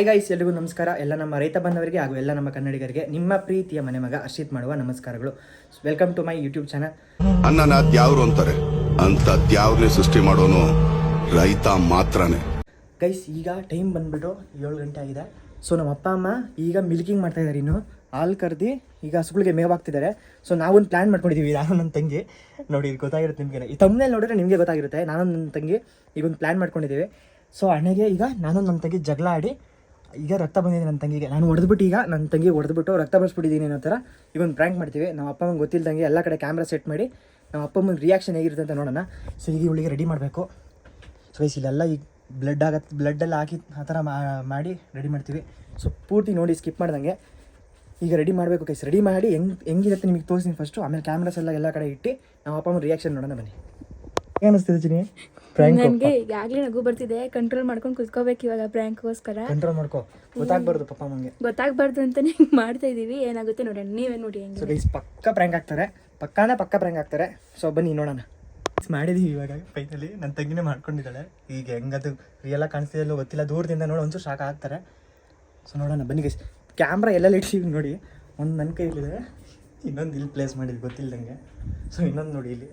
Hi guys, ಎಲ್ರಿಗೂ ನಮಸ್ಕಾರ. ಎಲ್ಲ ನಮ್ಮ ರೈತ ಬಂದವರಿಗೆ ಹಾಗೂ ಎಲ್ಲ ನಮ್ಮ ಕನ್ನಡಿಗರಿಗೆ ನಿಮ್ಮ ಪ್ರೀತಿಯ ಮನೆ ಮಗ ಹರ್ಷಿತ್ ಮಾಡುವ ನಮಸ್ಕಾರಗಳು. Welcome to my YouTube channel. ಅನ್ನನ ದ್ಯಾವ್ರು ಅಂತಾರೆ ಅಂತ ದ್ಯಾವ್ರನ್ನೇ ಸೃಷ್ಟಿ ಮಾಡೋನು ರೈತ ಮಾತ್ರನೇ. ಗೈಸ್, ಈಗ ಟೈಮ್ ಬಂದ್ಬಿಟ್ಟು 7 ಗಂಟೆ ಆಗಿದೆ. ಸೊ ನಮ್ಮ ಅಪ್ಪ ಅಮ್ಮ ಈಗ ಮಿಲ್ಕಿಂಗ್ ಮಾಡ್ತಾ ಇದ್ದಾರೆ. ಇನ್ನು ಹಾಲು ಕರೆದು ಈಗ ಹಸುಗಳಿಗೆ ಮೇವಾಗ್ತಿದ್ದಾರೆ. ಸೊ ನಾವೊಂದು ಪ್ಲ್ಯಾನ್ ಮಾಡ್ಕೊಂಡಿದ್ದೀವಿ, ನಾನು ನನ್ನ ತಂಗಿ. ನೋಡಿ, ಇದು ಗೊತ್ತಾಗಿರುತ್ತೆ ನಿಮಗೆ. ಈ ತಮ್ಮನೇಲಿ ನೋಡಿದ್ರೆ ನಿಮಗೆ ಗೊತ್ತಾಗಿರುತ್ತೆ. ನಾನು ನನ್ನ ತಂಗಿ ಈಗ ಒಂದು ಪ್ಲ್ಯಾನ್ ಮಾಡ್ಕೊಂಡಿದ್ದೀವಿ. ಸೊ ಅಣ್ಣಗೆ ಈಗ ನಾನು ನನ್ನ ತಂಗಿ ಜಗಳ ಆಡಿ ಈಗ ರಕ್ತ ಬಂದಿದೆ ನನ್ನ ತಂಗಿಗೆ. ನಾನು ಹೊಡೆದ್ಬಿಟ್ಟು ಈಗ ನನ್ನ ತಂಗಿಗೆ ಹೊಡೆದ್ಬಿಟ್ಟು ರಕ್ತ ಬರ್ಸ್ಬಿಟ್ಟಿದ್ದೀನಿ ಅನ್ನೋ ಥರ ಈಗ ಒಂದು ಪ್ರ್ಯಾಂಕ್ ಮಾಡ್ತೀವಿ. ನಮ್ಮ ಅಪ್ಪ ಅಮ್ಮಂಗೆ ಗೊತ್ತಿಲ್ದಂಗೆ ಎಲ್ಲ ಕಡೆ ಕ್ಯಾಮ್ರಾ ಸೆಟ್ ಮಾಡಿ ನಮ್ಮ ಅಪ್ಪ ಅಮ್ಮನ ರಿಯಾಕ್ಷನ್ ಹೇಗಿರುತ್ತೆ ಅಂತ ನೋಡೋಣ. ಸೊ ಈಗ ಇವಳಿಗೆ ರೆಡಿ ಮಾಡಬೇಕು. ಸೊ ಗೈಸ್, ಇಲ್ಲೆಲ್ಲ ಈಗ ಬ್ಲಡ್ಡೆಲ್ಲ ಹಾಕಿ ಆ ಥರ ಮಾಡಿ ರೆಡಿ ಮಾಡ್ತೀವಿ. ಸೊ ಪೂರ್ತಿ ನೋಡಿ, ಸ್ಕಿಪ್ ಮಾಡ್ದಂಗೆ ಈಗ ರೆಡಿ ಮಾಡಬೇಕು ಗೈಸ್. ರೆಡಿ ಮಾಡಿ ಹೆಂಗಿರುತ್ತೆ ನಿಮಗೆ ತೋರಿಸ್ತೀನಿ ಫಸ್ಟು, ಆಮೇಲೆ ಕ್ಯಾಮ್ರಾಸ್ ಎಲ್ಲ ಕಡೆ ಇಟ್ಟು ನಮ್ಮ ಅಪ್ಪ ಅಮ್ಮನ ರಿಯಾಕ್ಷನ್ ನೋಡೋಣ ಬನ್ನಿ. ಏನು ಅನಿಸ್ತಿದೆ ಚಿನಿ? ನನಗೆ ಈಗಾಗಲೇ ನಗು ಬರ್ತಿದೆ. ಕಂಟ್ರೋಲ್ ಮಾಡ್ಕೊಂಡು ಕುತ್ಕೋಬೇಕು ಇವಾಗ. ಪ್ರ್ಯಾಂಕ್ಗೋಸ್ಕರ ಕಂಟ್ರೋಲ್ ಮಾಡ್ಕೋ, ಗೊತ್ತಾಗಬಾರ್ದು ಪಪ್ಪ ಅಮ್ಮಂಗೆ. ಗೊತ್ತಾಗಬಾರ್ದು ಅಂತಲೇ ಮಾಡ್ತಾ ಇದ್ದೀವಿ. ಏನಾಗುತ್ತೆ ನೋಡೋಣ, ನೀವೇ ನೋಡಿ. ಹೆಂಗೆ ಸೊ ಗೈಸ್, ಪಕ್ಕ ಪ್ರ್ಯಾಂಕ್ ಆಗ್ತಾರೆ, ಪಕ್ಕ ಪ್ರ್ಯಾಂಕ್ ಆಗ್ತಾರೆ. ಸೊ ಬನ್ನಿ ನೋಡೋಣ. ಮಾಡಿದ್ದೀವಿ ಇವಾಗ ಫೈನಲಿ. ನನ್ನ ತಂಗಿನೇ ಮಾಡ್ಕೊಂಡಿದ್ದಾಳೆ. ಈಗ ಹೆಂಗದು ರಿಯಲಾಗಿ ಕಾಣಿಸ್ತಿದೆಯಲ್ಲೋ ಗೊತ್ತಿಲ್ಲ, ದೂರದಿಂದ ನೋಡಿ ಒಂಚೂರು ಶಾಕ್ ಆಗ್ತಾರೆ. ಸೊ ನೋಡೋಣ ಬನ್ನಿ ಗೈಸ್. ಕ್ಯಾಮ್ರಾ ಎಲ್ಲೆಲ್ಲ ಇಟ್ಟಿದ್ದೀವಿ ನೋಡಿ. ಒಂದು ನನ್ನ ಕೈಲಿದೆ, ಇನ್ನೊಂದು ಇಲ್ಲಿ ಪ್ಲೇಸ್ ಮಾಡಿದ್ವಿ ಗೊತ್ತಿಲ್ಲದಂಗೆ. ಸೊ ಇನ್ನೊಂದು ನೋಡಿ ಇಲ್ಲಿ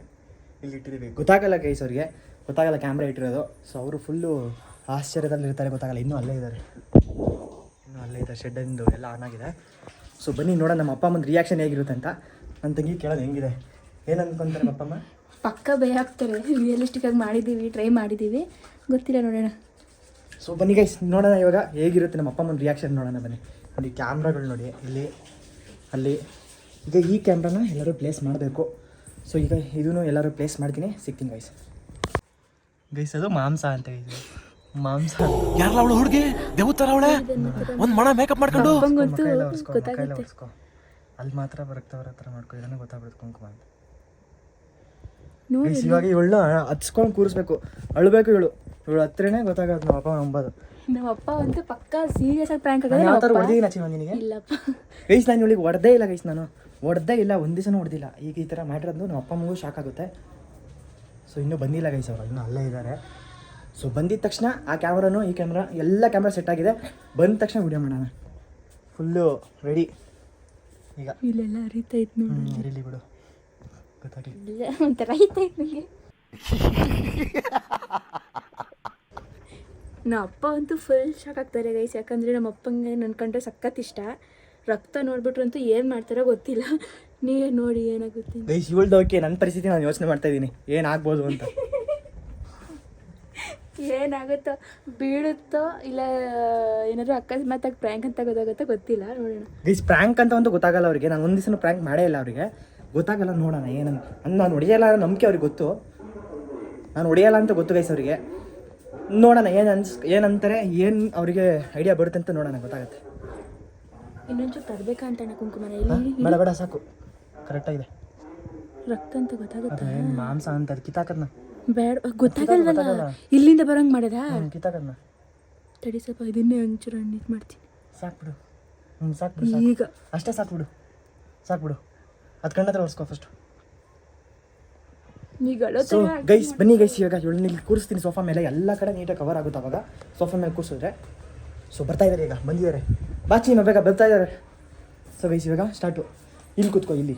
ಇಟ್ಟಿದ್ದೀವಿ. ಗೊತ್ತಾಗಲ್ಲ ಗೈಸ್, ಅವ್ರಿಗೆ ಗೊತ್ತಾಗಲ್ಲ ಕ್ಯಾಮ್ರಾ ಇಟ್ಟಿರೋದು. ಸೊ ಅವರು ಫುಲ್ಲು ಆಶ್ಚರ್ಯದಲ್ಲಿ ಇರ್ತಾರೆ, ಗೊತ್ತಾಗಲ್ಲ. ಇನ್ನೂ ಅಲ್ಲೇ ಇದ್ದಾರೆ ಶೆಡ್ಡಿಂದು ಎಲ್ಲ ಆನ್ ಆಗಿದೆ. ಸೊ ಬನ್ನಿ ನೋಡೋಣ ನಮ್ಮ ಅಪ್ಪ ಅಮ್ಮನ ರಿಯಾಕ್ಷನ್ ಹೇಗಿರುತ್ತೆ ಅಂತ. ನನ್ನ ತಂಗಿ ಕೇಳೋದು ಹೆಂಗಿದೆ, ಏನು ಅಂದ್ಕೊಂತಾರೆ ಅಪ್ಪ ಅಮ್ಮ? ಪಕ್ಕ ಭಯ ಆಗ್ತಾರೆ. ರಿಯಲಿಸ್ಟಿಕ್ಕಾಗಿ ಮಾಡಿದ್ದೀವಿ, ಟ್ರೈ ಮಾಡಿದ್ದೀವಿ, ಗೊತ್ತಿಲ್ಲ, ನೋಡೋಣ. ಸೊ ಬನ್ನಿ ಗೈಸ್, ನೋಡೋಣ ಇವಾಗ ಹೇಗಿರುತ್ತೆ ನಮ್ಮ ಅಪ್ಪ ಅಮ್ಮನ ರಿಯಾಕ್ಷನ್ ನೋಡೋಣ ಬನ್ನಿ. ನೋಡಿ ಕ್ಯಾಮ್ರಾಗಳು ನೋಡಿ, ಇಲ್ಲಿ ಅಲ್ಲಿ. ಈಗ ಈ ಕ್ಯಾಮ್ರಾನ ಎಲ್ಲರೂ ಪ್ಲೇಸ್ ಮಾಡಬೇಕು. ಸೊ ಈಗ ಇದೂ ಎಲ್ಲರೂ ಪ್ಲೇಸ್ ಮಾಡ್ತೀನಿ, ಸಿಗ್ತೀನಿ ಗೈಸ್. ಗೈಸ್, ಅದು ಮಾಂಸ ಅಂತ ಇದೆ. ಮಾಂಸ ಯಾರಲ್ಲ ಅವಳು ಹುಡುಗಿ ದೇವತರ ಅವಳೆ ಒಂದು ಮಣ ಮೇಕಪ್ ಮಾಡ್ಕೊಂಡು ಒರೆಸ್ಕೊ. ಅಲ್ಲಿ ಮಾತ್ರ ಬರುತ್ತವ್ರ ಹತ್ರ ಮಾಡ್ಕೊ, ಇದನ್ನು ಗೊತ್ತಾಗ್ಬಿಡುತ್ತೆ ಕುಂಕುಮ ಅಂತ. ಇವಾಗ ಇವಳನ್ನ ಹಚ್ಕೊಂಡು ಕೂರಿಸ್ಬೇಕು, ಅಳ್ಬೇಕು. ಇವಳು ಹತ್ರನೇ ಗೊತ್ತಾಗೋದು ನಮ್ಮ ಅಪ್ಪ ನಂಬೋದು. ನಮ್ಮ ಅಪ್ಪ ಅಂತೂ ಪಕ್ಕ ಸೀರಿಯಸ್ ಆಗಿ ಪ್ರ್ಯಾಂಕ್ ಆಗೋದು. ಯಾವ ಥರ ಹೊಡೆದಿದ್ದೀನಿ ಚಿನ್ನ ನಿನಗೆ? ಇಲ್ಲಪ್ಪ ಗೈಸ್, ನಾನು ಇವಳಿಗೆ ಹೊಡೆದೇ ಇಲ್ಲ ಗೈಸ್. ನಾನು ಹೊಡೆದೇ ಇಲ್ಲ, ಒಂದು ದಿವಸನೂ ಹೊಡೆದಿಲ್ಲ. ಈಗ ಈ ಥರ ಮಾಡಿರೋದು ನಮ್ಮ ಅಪ್ಪ ಅಮ್ಮಗೂ ಶಾಕ್ ಆಗುತ್ತೆ. ಸೊ ಇನ್ನೂ ಬಂದಿಲ್ಲ ಗೈಸ್, ಅವರು ಇನ್ನೂ ಅಲ್ಲೇ ಇದ್ದಾರೆ. ಸೊ ಬಂದಿದ್ದ ತಕ್ಷಣ ಆ ಕ್ಯಾಮ್ರಾನು ಈ ಕ್ಯಾಮ್ರಾ ಎಲ್ಲ ಕ್ಯಾಮ್ರಾ ಸೆಟ್ ಆಗಿದೆ. ಬಂದ ತಕ್ಷಣ ವಿಡಿಯೋ ಮಾಡೋಣ. Full ready. ಈಗ ಇಲ್ಲೆಲ್ಲ ಅರಿತೈತೆ ನೋಡಿ. ಅರಿಲಿ ಬಿಡು, ಗೊತ್ತಾಗಲಿ. ಒಂಥರ ಐತೈತೆ ನನಗೆ. ನಮ್ಮ ಅಪ್ಪ ಅಂತೂ ಫುಲ್ ಶಾಕ್ ಆಗ್ತಾರೆ ಗೈಸ್. ಯಾಕಂದರೆ ನಮ್ಮ ಅಪ್ಪಂಗೆ ನನ್ನ ಕಂಡ್ರೆ ಸಖತ್ ಇಷ್ಟ. ರಕ್ತ ನೋಡ್ಬಿಟ್ರಂತೂ ಏನು ಮಾಡ್ತಾರೋ ಗೊತ್ತಿಲ್ಲ. ನೀವೇ ನೋಡಿ ಏನಾಗುತ್ತೆ ಗೈಸ್. ಇವಳ್ದು ಓಕೆ, ನನ್ನ ಪರಿಸ್ಥಿತಿ ನಾನು ಯೋಚನೆ ಮಾಡ್ತಾ ಇದ್ದೀನಿ ಏನಾಗ್ಬೋದು ಅಂತ. ಏನಾಗುತ್ತೋ, ಬೀಳುತ್ತೋ ಇಲ್ಲ ಏನಾದರೂ ಅಕಸ್ಮಾತಾಗಿ ಪ್ರ್ಯಾಂಕ್ ಅಂತ ಗೊತ್ತಾಗುತ್ತೋ ಗೊತ್ತಿಲ್ಲ, ನೋಡೋಣ. ಗೈಸ್, ಪ್ರ್ಯಾಂಕ್ ಅಂತ ಒಂದು ಗೊತ್ತಾಗಲ್ಲ ಅವರಿಗೆ. ನಾನು ಒಂದು ದಿವಸ ಪ್ರ್ಯಾಂಕ್ ಮಾಡೇ ಇಲ್ಲ ಅವರಿಗೆ, ಗೊತ್ತಾಗಲ್ಲ. ನೋಡೋಣ ಏನಂತ. ನಾನು ಹೊಡೆಯಲ್ಲ ನಂಬಿಕೆ ಅವ್ರಿಗೆ ಗೊತ್ತು, ನಾನು ಹೊಡೆಯಲ್ಲ ಅಂತ ಗೊತ್ತು ಗೈಸ್ ಅವರಿಗೆ. ನೋಡೋಣ ಏನಂತಾರೆ, ಏನು ಅವರಿಗೆ ಐಡಿಯಾ ಬರುತ್ತೆ ಅಂತ ನೋಡೋಣ, ಗೊತ್ತಾಗುತ್ತೆ. ಇನ್ನೊಂಚೂರು ತರಬೇಕಾ ಅಂತ ಕುಂಕುಮನ? ಬೇಡ ಸಾಕು, ಕರೆಕ್ಟಾಗಿದೆ. ರಕ್ತ ಅಂತ ಗೊತ್ತಾಗುತ್ತೆ, ಏನು ಮಾಂಸ ಅಂತ ಕಿತ್ತಾಕದ್ನ ಬೇಡ, ಗೊತ್ತಾಗಲ್ವಲ್ಲ. ಇಲ್ಲಿಂದ ಬರೋಂಗೆ ಮಾಡಿದ ಕಿತ್ತಾಕದ್ನ. ತಡಿ ಸ್ವಲ್ಪ ಇದನ್ನೇ ಒಂಚೂರು ಇದು ಮಾಡ್ತೀನಿ. ಸಾಕ್ಬಿಡು. ಸಾಕ್ಬಿಡು ಈಗ ಅಷ್ಟೇ, ಸಾಕ್ಬಿಡು. ಅದು ಕಣ್ಣತ್ರ ಒರೆಸ್ಕೋ ಫಸ್ಟು. ಸೊ ಗೈಸ್ ಬನ್ನಿ ಗೈಸ್, ಇವಾಗ ಇವಳನ್ನ ಇಲ್ಲಿ ಕೂರಿಸ್ತೀನಿ ಸೋಫಾ ಮೇಲೆ. ಎಲ್ಲ ಕಡೆ ನೀಟಾಗಿ ಕವರ್ ಆಗುತ್ತೆ ಅವಾಗ ಸೋಫಾ ಮೇಲೆ ಕೂರಿಸಿದ್ರೆ. ಸೊ ಬರ್ತಾ ಇದ್ದಾರೆ, ಈಗ ಬಂದಿದ್ದಾರೆ. ಬಾಚಿ ಬೇಗ ಬರ್ತಾ ಇದ್ದಾರೆ. ಸೊ ಗೈಸ್ ಇವಾಗ ಸ್ಟಾರ್ಟು. ಇಲ್ಲಿ ಕೂತ್ಕೋ, ಇಲ್ಲಿ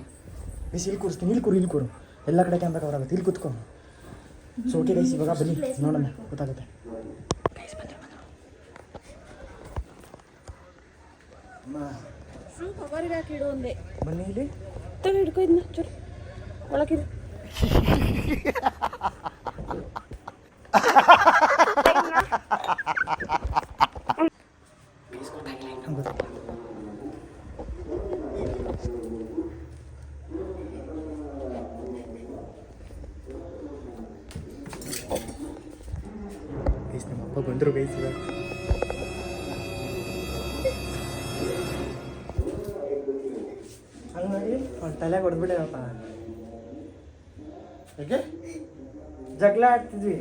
ಗೈಸ್ ಇಲ್ಲಿ ಕೂರಿಸ್ತೀನಿ. ಇಲ್ಲಿ ಕೂರು, ಎಲ್ಲ ಕಡೆ ಕ್ಯಾಮ್ರಾ ಕವರ್ ಆಗುತ್ತೆ. ಇಲ್ಲಿ ಕೂತ್ಕೊ. ಸೊ ಓಕೆ ಗೈಸ್, ಇವಾಗ ಬನ್ನಿ ನೋಡೋಣ, ಗೊತ್ತಾಗುತ್ತೆ. ಗೈಸ್ ಬಂದರು ಕವರ್ಗೆ ಹಾಕಿಡು ಒಂದೇ. ಬನ್ನಿ ಇಲ್ಲಿ ತಗ ಹಿಡ್ಕೊ, ಇದನ್ನ ಚೂರು ಒಳಗಿರು. ನಮ್ಮ ಅಪ್ಪ ಬಂದರು ಗೈಸ್. ಇವಾಗ ಹಂಗೆ ಮಾಡಿ ಅವ್ನು ತಲೆಗೆ ಹೊಡೆದ್ಬಿಟ್ಟೆನಪ್ಪ. ಯಾಕೆ ಜಗಳ ಆಡ್ತಿದ್ವಿ,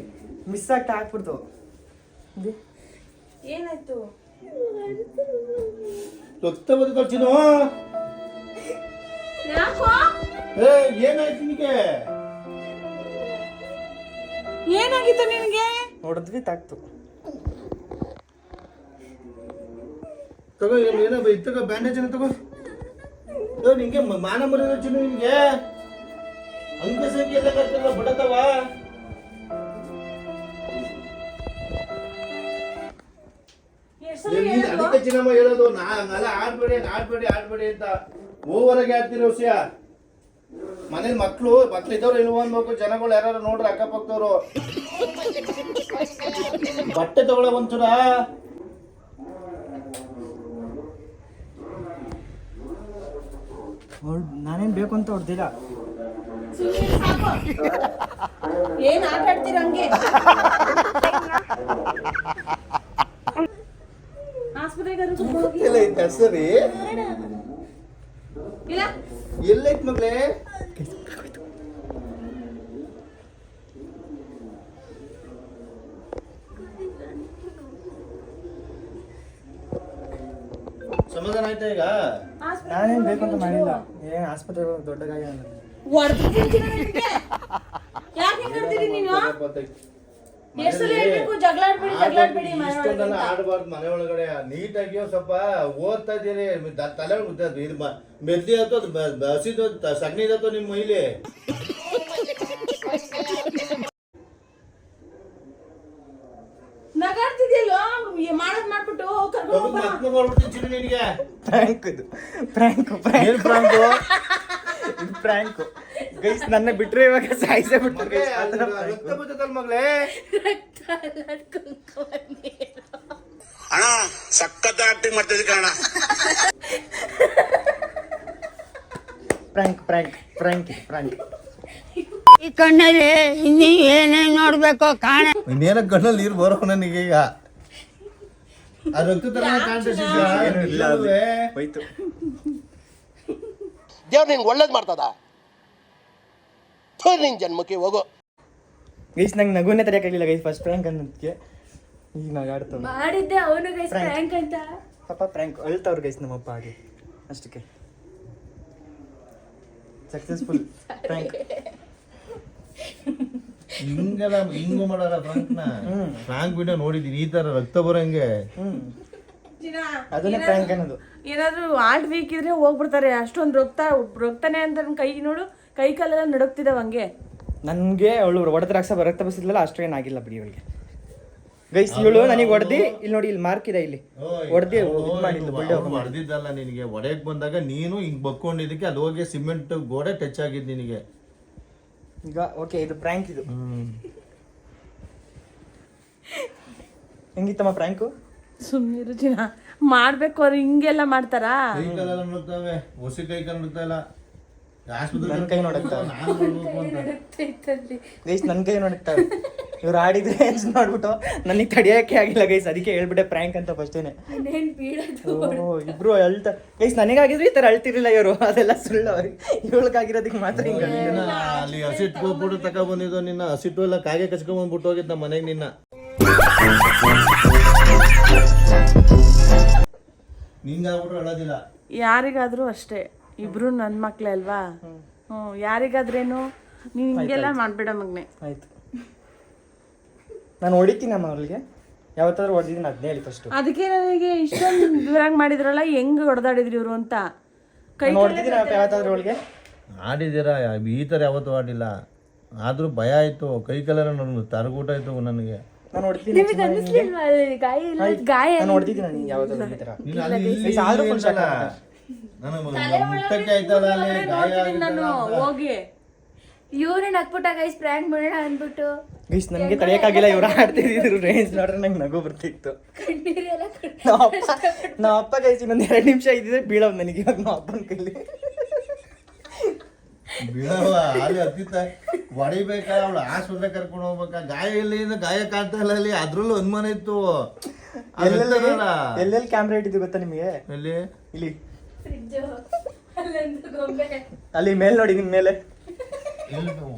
ಮಿಸ್ ಆಗ್ತಾ ಹಾಕ್ಬಿಡ್ತು. ಏನಾಯ್ತು? ರಕ್ತ ಬದುಕೊಳ್ತೀನೋ. ಏನಾಯ್ತು ನಿನಗೆ? ಏನಾಗಿತ್ತು ನಿನಗೆ? ಹೊಡೆದ್ವಿ ತಾಕ್ತು. ತಗೋ ಏನೋ ತಗೋ ಬ್ಯಾಂಡೇಜ್ ಏನೋ ತಗೋ ನಿಂಗೆ ಮಾನ ಮರ್ಯಾದೆ ಚಿನ್ನು ನಿನ್ಗೆ ಅಂಕ ಸಂಖ್ಯೆ ಎಲ್ಲ ಕರ್ತಲ್ಲ ಬಡತವ ಅದಕ್ಕೆ ಚಿನ್ನಮ್ಮ ಹೇಳೋದು ನಾನೆಲ್ಲ ಆಡ್ಬೇಡಿ ಅಂತ ಓವರಾಗಿ ಆಡ್ತೀರಿ ವಿಷಯ ಮನೇಲಿ ಮಕ್ಳು ಇದ್ದವ್ರು ಇಲ್ವ ಅನ್ಬೇಕು ಜನಗಳು ಯಾರು ನೋಡ್ರಿ ಅಕ್ಕಪಕ್ಕದವ್ರು ಬಟ್ಟೆ ತಗೊಳ ಒಂಚೂರ ನಾನೇನು ಬೇಕು ಅಂತ ಹೊಡ್ದಿಲ್ಲ. ಏನ್ ಆಟ ಆಡ್ತೀರ ಹಂಗೆ ಆಸ್ಪತ್ರೆಗೆ ಎಲ್ಲ ಐತೆ ಸರಿ ಇಲ್ಲ ಎಲ್ಲೈತ್ ಮಗ್ಲೇ ಸಮಾಧಾನ ಆಯ್ತಾ ಈಗ ನಾನೇನು ಬೇಕು ಅಂತ ಮಾಡಿಲ್ಲ. ಏನು ಆಸ್ಪತ್ರೆ ದೊಡ್ಡ ಗಾಯ ಅಲ್ಲ. ಯಾಕೆ ಕರ್ತೀರಿ ನೀನು ಎಷ್ಟು ಸಲ ಹೇಳ್ಬೇಕು ಜಗಳ ಆಡ್ಬೇಡಿ ಇಷ್ಟೊಂದೆಲ್ಲ ಆಡಬಾರ್ದು ಮನೆ ಒಳಗಡೆ ನೀಟಾಗಿ ಸ್ವಲ್ಪ ಓದ್ತಾ ಇದೀರಿ ತಲೆ ಇದು ಮೆದ್ಲಿ ಆಯ್ತು ಅದು ಹಸಿದು ಸಗಣಿ ಇದತ್ತು ನಿಮ್ಮ ಮೈಲಿ ನಗಾಡ್ತಿದ್ಯಲ್ವಾ ಮಾಡೋದ್ ಮಾಡ್ಬಿಟ್ಟು ಕರ್ಕೊಂಡು ಮಕ್ಳು ಮಾಡ್ಬಿಡ್ತೀನಿ ಚಿನ್ನ ನಿನಗೆ ಫ್ರ್ಯಾಂಕು ಗೈಸ್ ನನ್ನ ಬಿಟ್ರೆ ಇವಾಗ ಸಾಯಿಸೇ ಬಿಟ್ರು ರಕ್ತ ಬರ್ತದಲ್ ಮಗಳೇ ಅಣ್ಣ ಸಖತ್ ಆಕ್ಟಿಂಗ್ ಮಾಡ್ತಿದ್ದೆ ಕಣ ಫ್ರ್ಯಾಂಕ್ ಈ ಕಣ್ಣಲ್ಲಿ ಇನ್ನೀ ಏನೇನ್ ನೋಡ್ಬೇಕು ಕಾಣ ಇನ್ನೇನ ಕಣ್ಣಲ್ಲಿ ನೀರು ಬರೋ ನನಗೆ ಈಗ ಆ ರಕ್ತ ತರ ಕಾಣ್ತದೆ ಹೋಯ್ತು. ದೇವ್ರು ನಿನ್ಗೆ ಒಳ್ಳೇದು ಮಾಡ್ತದ ನಿನ್ ಜನ್ಮಕ್ಕೆ ಹೋಗು. ಗೈಸ್ ನಂಗೆ ನಗುನೇ ತಡೆಯಕ್ಕಾಗಲಿಲ್ಲ ಗೈಸ್ ಫಸ್ಟ್ ಫ್ರ್ಯಾಂಕ್ ಅನ್ನೋದಕ್ಕೆ ಈಗ ನಗಾಡ್ತಾವ. ಮಾಡಿದ್ದೆ ಅವನು ಗೈಸ್ ಪ್ರ್ಯಾಂಕ್ ಅಂತ. ಪಾಪ ಫ್ರ್ಯಾಂಕ್ ಅಳ್ತಾವ್ರು ಗೈಸ್ ನಮ್ಮಪ್ಪ ಹಾಗೆ ಅಷ್ಟಕ್ಕೆ ಸಕ್ಸಸ್ಫುಲ್ ಫ್ರ್ಯಾಂಕ್. ಹಿಂಗು ಮಾಡಾರ ಫ್ರಾಂಕ್ ವಿಡಿಯೋ ನೋಡಿದೀನಿ ಈ ತರ ರಕ್ತ ಬರೋಂಗೆ ಅದನ್ನೇ ಫ್ರ್ಯಾಂಕ್ ಅನ್ನೋದು. ಏನಾದ್ರು ಆರ್ಟ್ ವೀಕ್ ಇದ್ರೆ ಹೋಗ್ಬಿಡ್ತಾರೆ ಅಷ್ಟೊಂದು ರಕ್ತಾನೆ ಅಂತ ಕೈ ನೋಡು ಕೈ ಕಾಲೆಲ್ಲ ನಡುಕ್ತಿದಾವ ಹಂಗೆ. ನನಗೆ ಅವಳು ಹೊಡೆದ ರಕ್ತ ಬಸಿದ್ಲಲ್ಲ ಅಷ್ಟೇನು ಆಗಿಲ್ಲ ಬಿಡಿ ಅವಳಿಗೆ ಗೈಸ್. ಇವಳು ನನಗೆ ಹೊಡೆದಿ ಇಲ್ಲಿ ನೋಡಿ ಇಲ್ಲಿ ಮಾರ್ಕ್ ಇದೆ ಇಲ್ಲಿ ಹೊಡೆದಿ ಹೊಡೆದಿದ್ದಲ್ಲ ನಿನಗೆ ಹೊಡೆಯಕ್ ಬಂದಾಗ ನೀನು ಹಿಂಗ್ ಬಕ್ಕೊಂಡಿದ್ದಕ್ಕೆ ಅದು ಹೋಗಿ ಸಿಮೆಂಟ್ ಗೋಡೆ ಟಚ್ ಆಗಿದ್ ನಿನಗೆ. ಈಗ ಓಕೆ ಇದು ಪ್ರ್ಯಾಂಕ್ ಇದು ಹೆಂಗಿತ್ತಮ್ಮ ಪ್ರ್ಯಾಂಕು? ಸುಮ್ಮನಿರು ಚಿನ್ನ ಮಾಡ್ಬೇಕು ಅವ್ರು ಹಿಂಗೆಲ್ಲ ಮಾಡ್ತಾರಾ? ಕೈ ಕಾಲೆಲ್ಲ ನೋಡ್ತಾವೆ ಹೊಸಿ ಕೈ ಕಾಲು ನೋಡ್ತಾ ಇಲ್ಲ ನನ್ನ ಕೈ ನೋಡುತ್ತಾ ಗೈಸ್, ನನ್ನ ಕೈ ನೋಡುತ್ತಾ ಇವ್ರು ಆಡಿದ್ರೆ ನೋಡ್ಬಿಟ್ಟು ನನಗೆ ತಡಿಯೋಕೆ ಆಗಿಲ್ಲ ಗೈಸ್, ಅದಕ್ಕೆ ಹೇಳ್ಬಿಟ್ಟೆ ಪ್ರ್ಯಾಂಕ್ ಅಂತ ಫಸ್ಟೇನೆ. ಇಬ್ರು ಅಳ್ತಾ ಗೈಸ್, ನನಗಾಗಿದ್ರೆ ಈ ಥರ ಅಳ್ತಿರ್ಲಿಲ್ಲ ಇವರು, ಅದೆಲ್ಲ ಸುಳ್ಳು. ಅವ್ರಿಗೆ ಇವಳಿಗಾಗಿರೋದಕ್ಕೆ ಮಾತ್ರ ಹಿಂಗೆ ಅಲ್ಲಿ ಹಸಿಟ್ಟು ಹೋಗ್ಬಿಟ್ಟು ತಕ ಬಂದಿದ್ದು ನಿನ್ನ ಹಸಿಟ್ಟು ಎಲ್ಲ ಕಾಗೆ ಕಚ್ಕೊಂಡ್ ಬಂದ್ಬಿಟ್ಟು ಹೋಗಿದ್ದ ನಮ್ಮ ಮನೆಗೆ ನಿನ್ನ ನಿಂಗಾಗ್ಬಿಟ್ರು ಅಳೋದಿಲ್ಲ. ಯಾರಿಗಾದ್ರೂ ಅಷ್ಟೇ, ಇಬ್ರು ನನ್ನ ಮಕ್ಳೇ ಅಲ್ವಾ. ಯಾರಿಗಾದ್ರೇನು ನೀನ್ ಹಿಂಗೆಲ್ಲ ಮಾಡ್ಬೇಡ ಮಗ್ನೆ. ಆಯ್ತು, ನಾನು ಹೊಡಿತೀನಮ್ಮ ಅವ್ರಿಗೆ, ಯಾವತ್ತಾದ್ರೂ ಹೊಡೆದಿದ್ದೀನಿ ಅದನ್ನೇ ಹೇಳಿ ಫಸ್ಟ್. ಅದಕ್ಕೆ ನನಗೆ ಇಷ್ಟೊಂದು ದೂರಾಗಿ ಮಾಡಿದ್ರಲ್ಲ, ಹೆಂಗ್ ಹೊಡೆದಾಡಿದ್ರಿ ಇವರು ಅಂತ. ಕೈ ಹೊಡೆದಿದ್ದೀನಿ ಯಾವತ್ತಾದ್ರೂ ಅವಳಿಗೆ ಆಡಿದ್ದೀರಾ? ಈ ಥರ ಯಾವತ್ತೂ ಆಡಿಲ್ಲ, ಆದ್ರೂ ಭಯ ಆಯ್ತು, ಕೈ ಕಾಲೆಲ್ಲ ನನ್ನ ತರಗೂಟ ಆಯ್ತು ನನಗೆ. ನಾನು ಹೊಡ್ತೀನಿ, ಗಾಯ ನಾನು ಹೊಡ್ದಿದ್ದೀನಿ ನನಗೆ ಯಾವತ್ತಾದ್ರೂ ಈ ಥರ. ನೀನು ಅಲ್ಲಿ ಇಲ್ಲಿ ಆದ್ರೂ ಫುಲ್ ಶಾಕ್ ನನಗೆ ಮುಟ್ಟಕ್ಕೆ ಆಯ್ತಲ್ಲ ಅಲ್ಲಿ ಗಾಯ ನಾನು ಆಗಿದ್ದಲ್ಲ. ಹೋಗಿ ಇವ್ರನ್ನ ನಕ್ಬಿಟ್ಟ ಗೈಸ್ ಪ್ರ್ಯಾಂಕ್ ಮಾಡೋಣ ಅಂದ್ಬಿಟ್ಟು. ಗೈಸ್ ನನಗೆ ತಡೆಯೋಕ್ಕಾಗಿಲ್ಲ, ಇವ್ರು ಆಡ್ತಿದ್ರು ರೇಂಜ್ ನೋಡ್ರೆ ನಂಗೆ ನಗು ಬರ್ತಿತ್ತು. ನಮ್ಮ ಅಪ್ಪ ಗೈಸ್ ಇನ್ನೊಂದು 2 ನಿಮಿಷ ಇದ್ದಿದ್ರೆ ಬೀಳವ್ ನನಗೆ ಇವಾಗ ನಮ್ಮ ಅಪ್ಪನ ಕೈಲಿ. ಬೀಳವ ಅಲ್ಲಿ ಹತ್ತಿತ್ತ ಹೊಡಿಬೇಕಾ, ಅವಳು ಆಸ್ಪತ್ರೆ ಕರ್ಕೊಂಡು ಹೋಗ್ಬೇಕಾ, ಗಾಯ ಎಲ್ಲಿಂದ ಗಾಯ ಕಾಣ್ತಾ ಇಲ್ಲ ಅಲ್ಲಿ, ಅದ್ರಲ್ಲೂ ಅನುಮಾನ ಇತ್ತು. ಎಲ್ಲೆಲ್ಲಿ ಕ್ಯಾಮ್ರಾ ಇಟ್ಟಿದ್ದು ಗೊತ್ತಾ ನಿಮಗೆ? ಎಲ್ಲಿ? ಇಲ್ಲಿ ಅಲ್ಲಿ ಮೇಲೆ ನೋಡಿ, ನಿಮ್ ಮೇಲೆ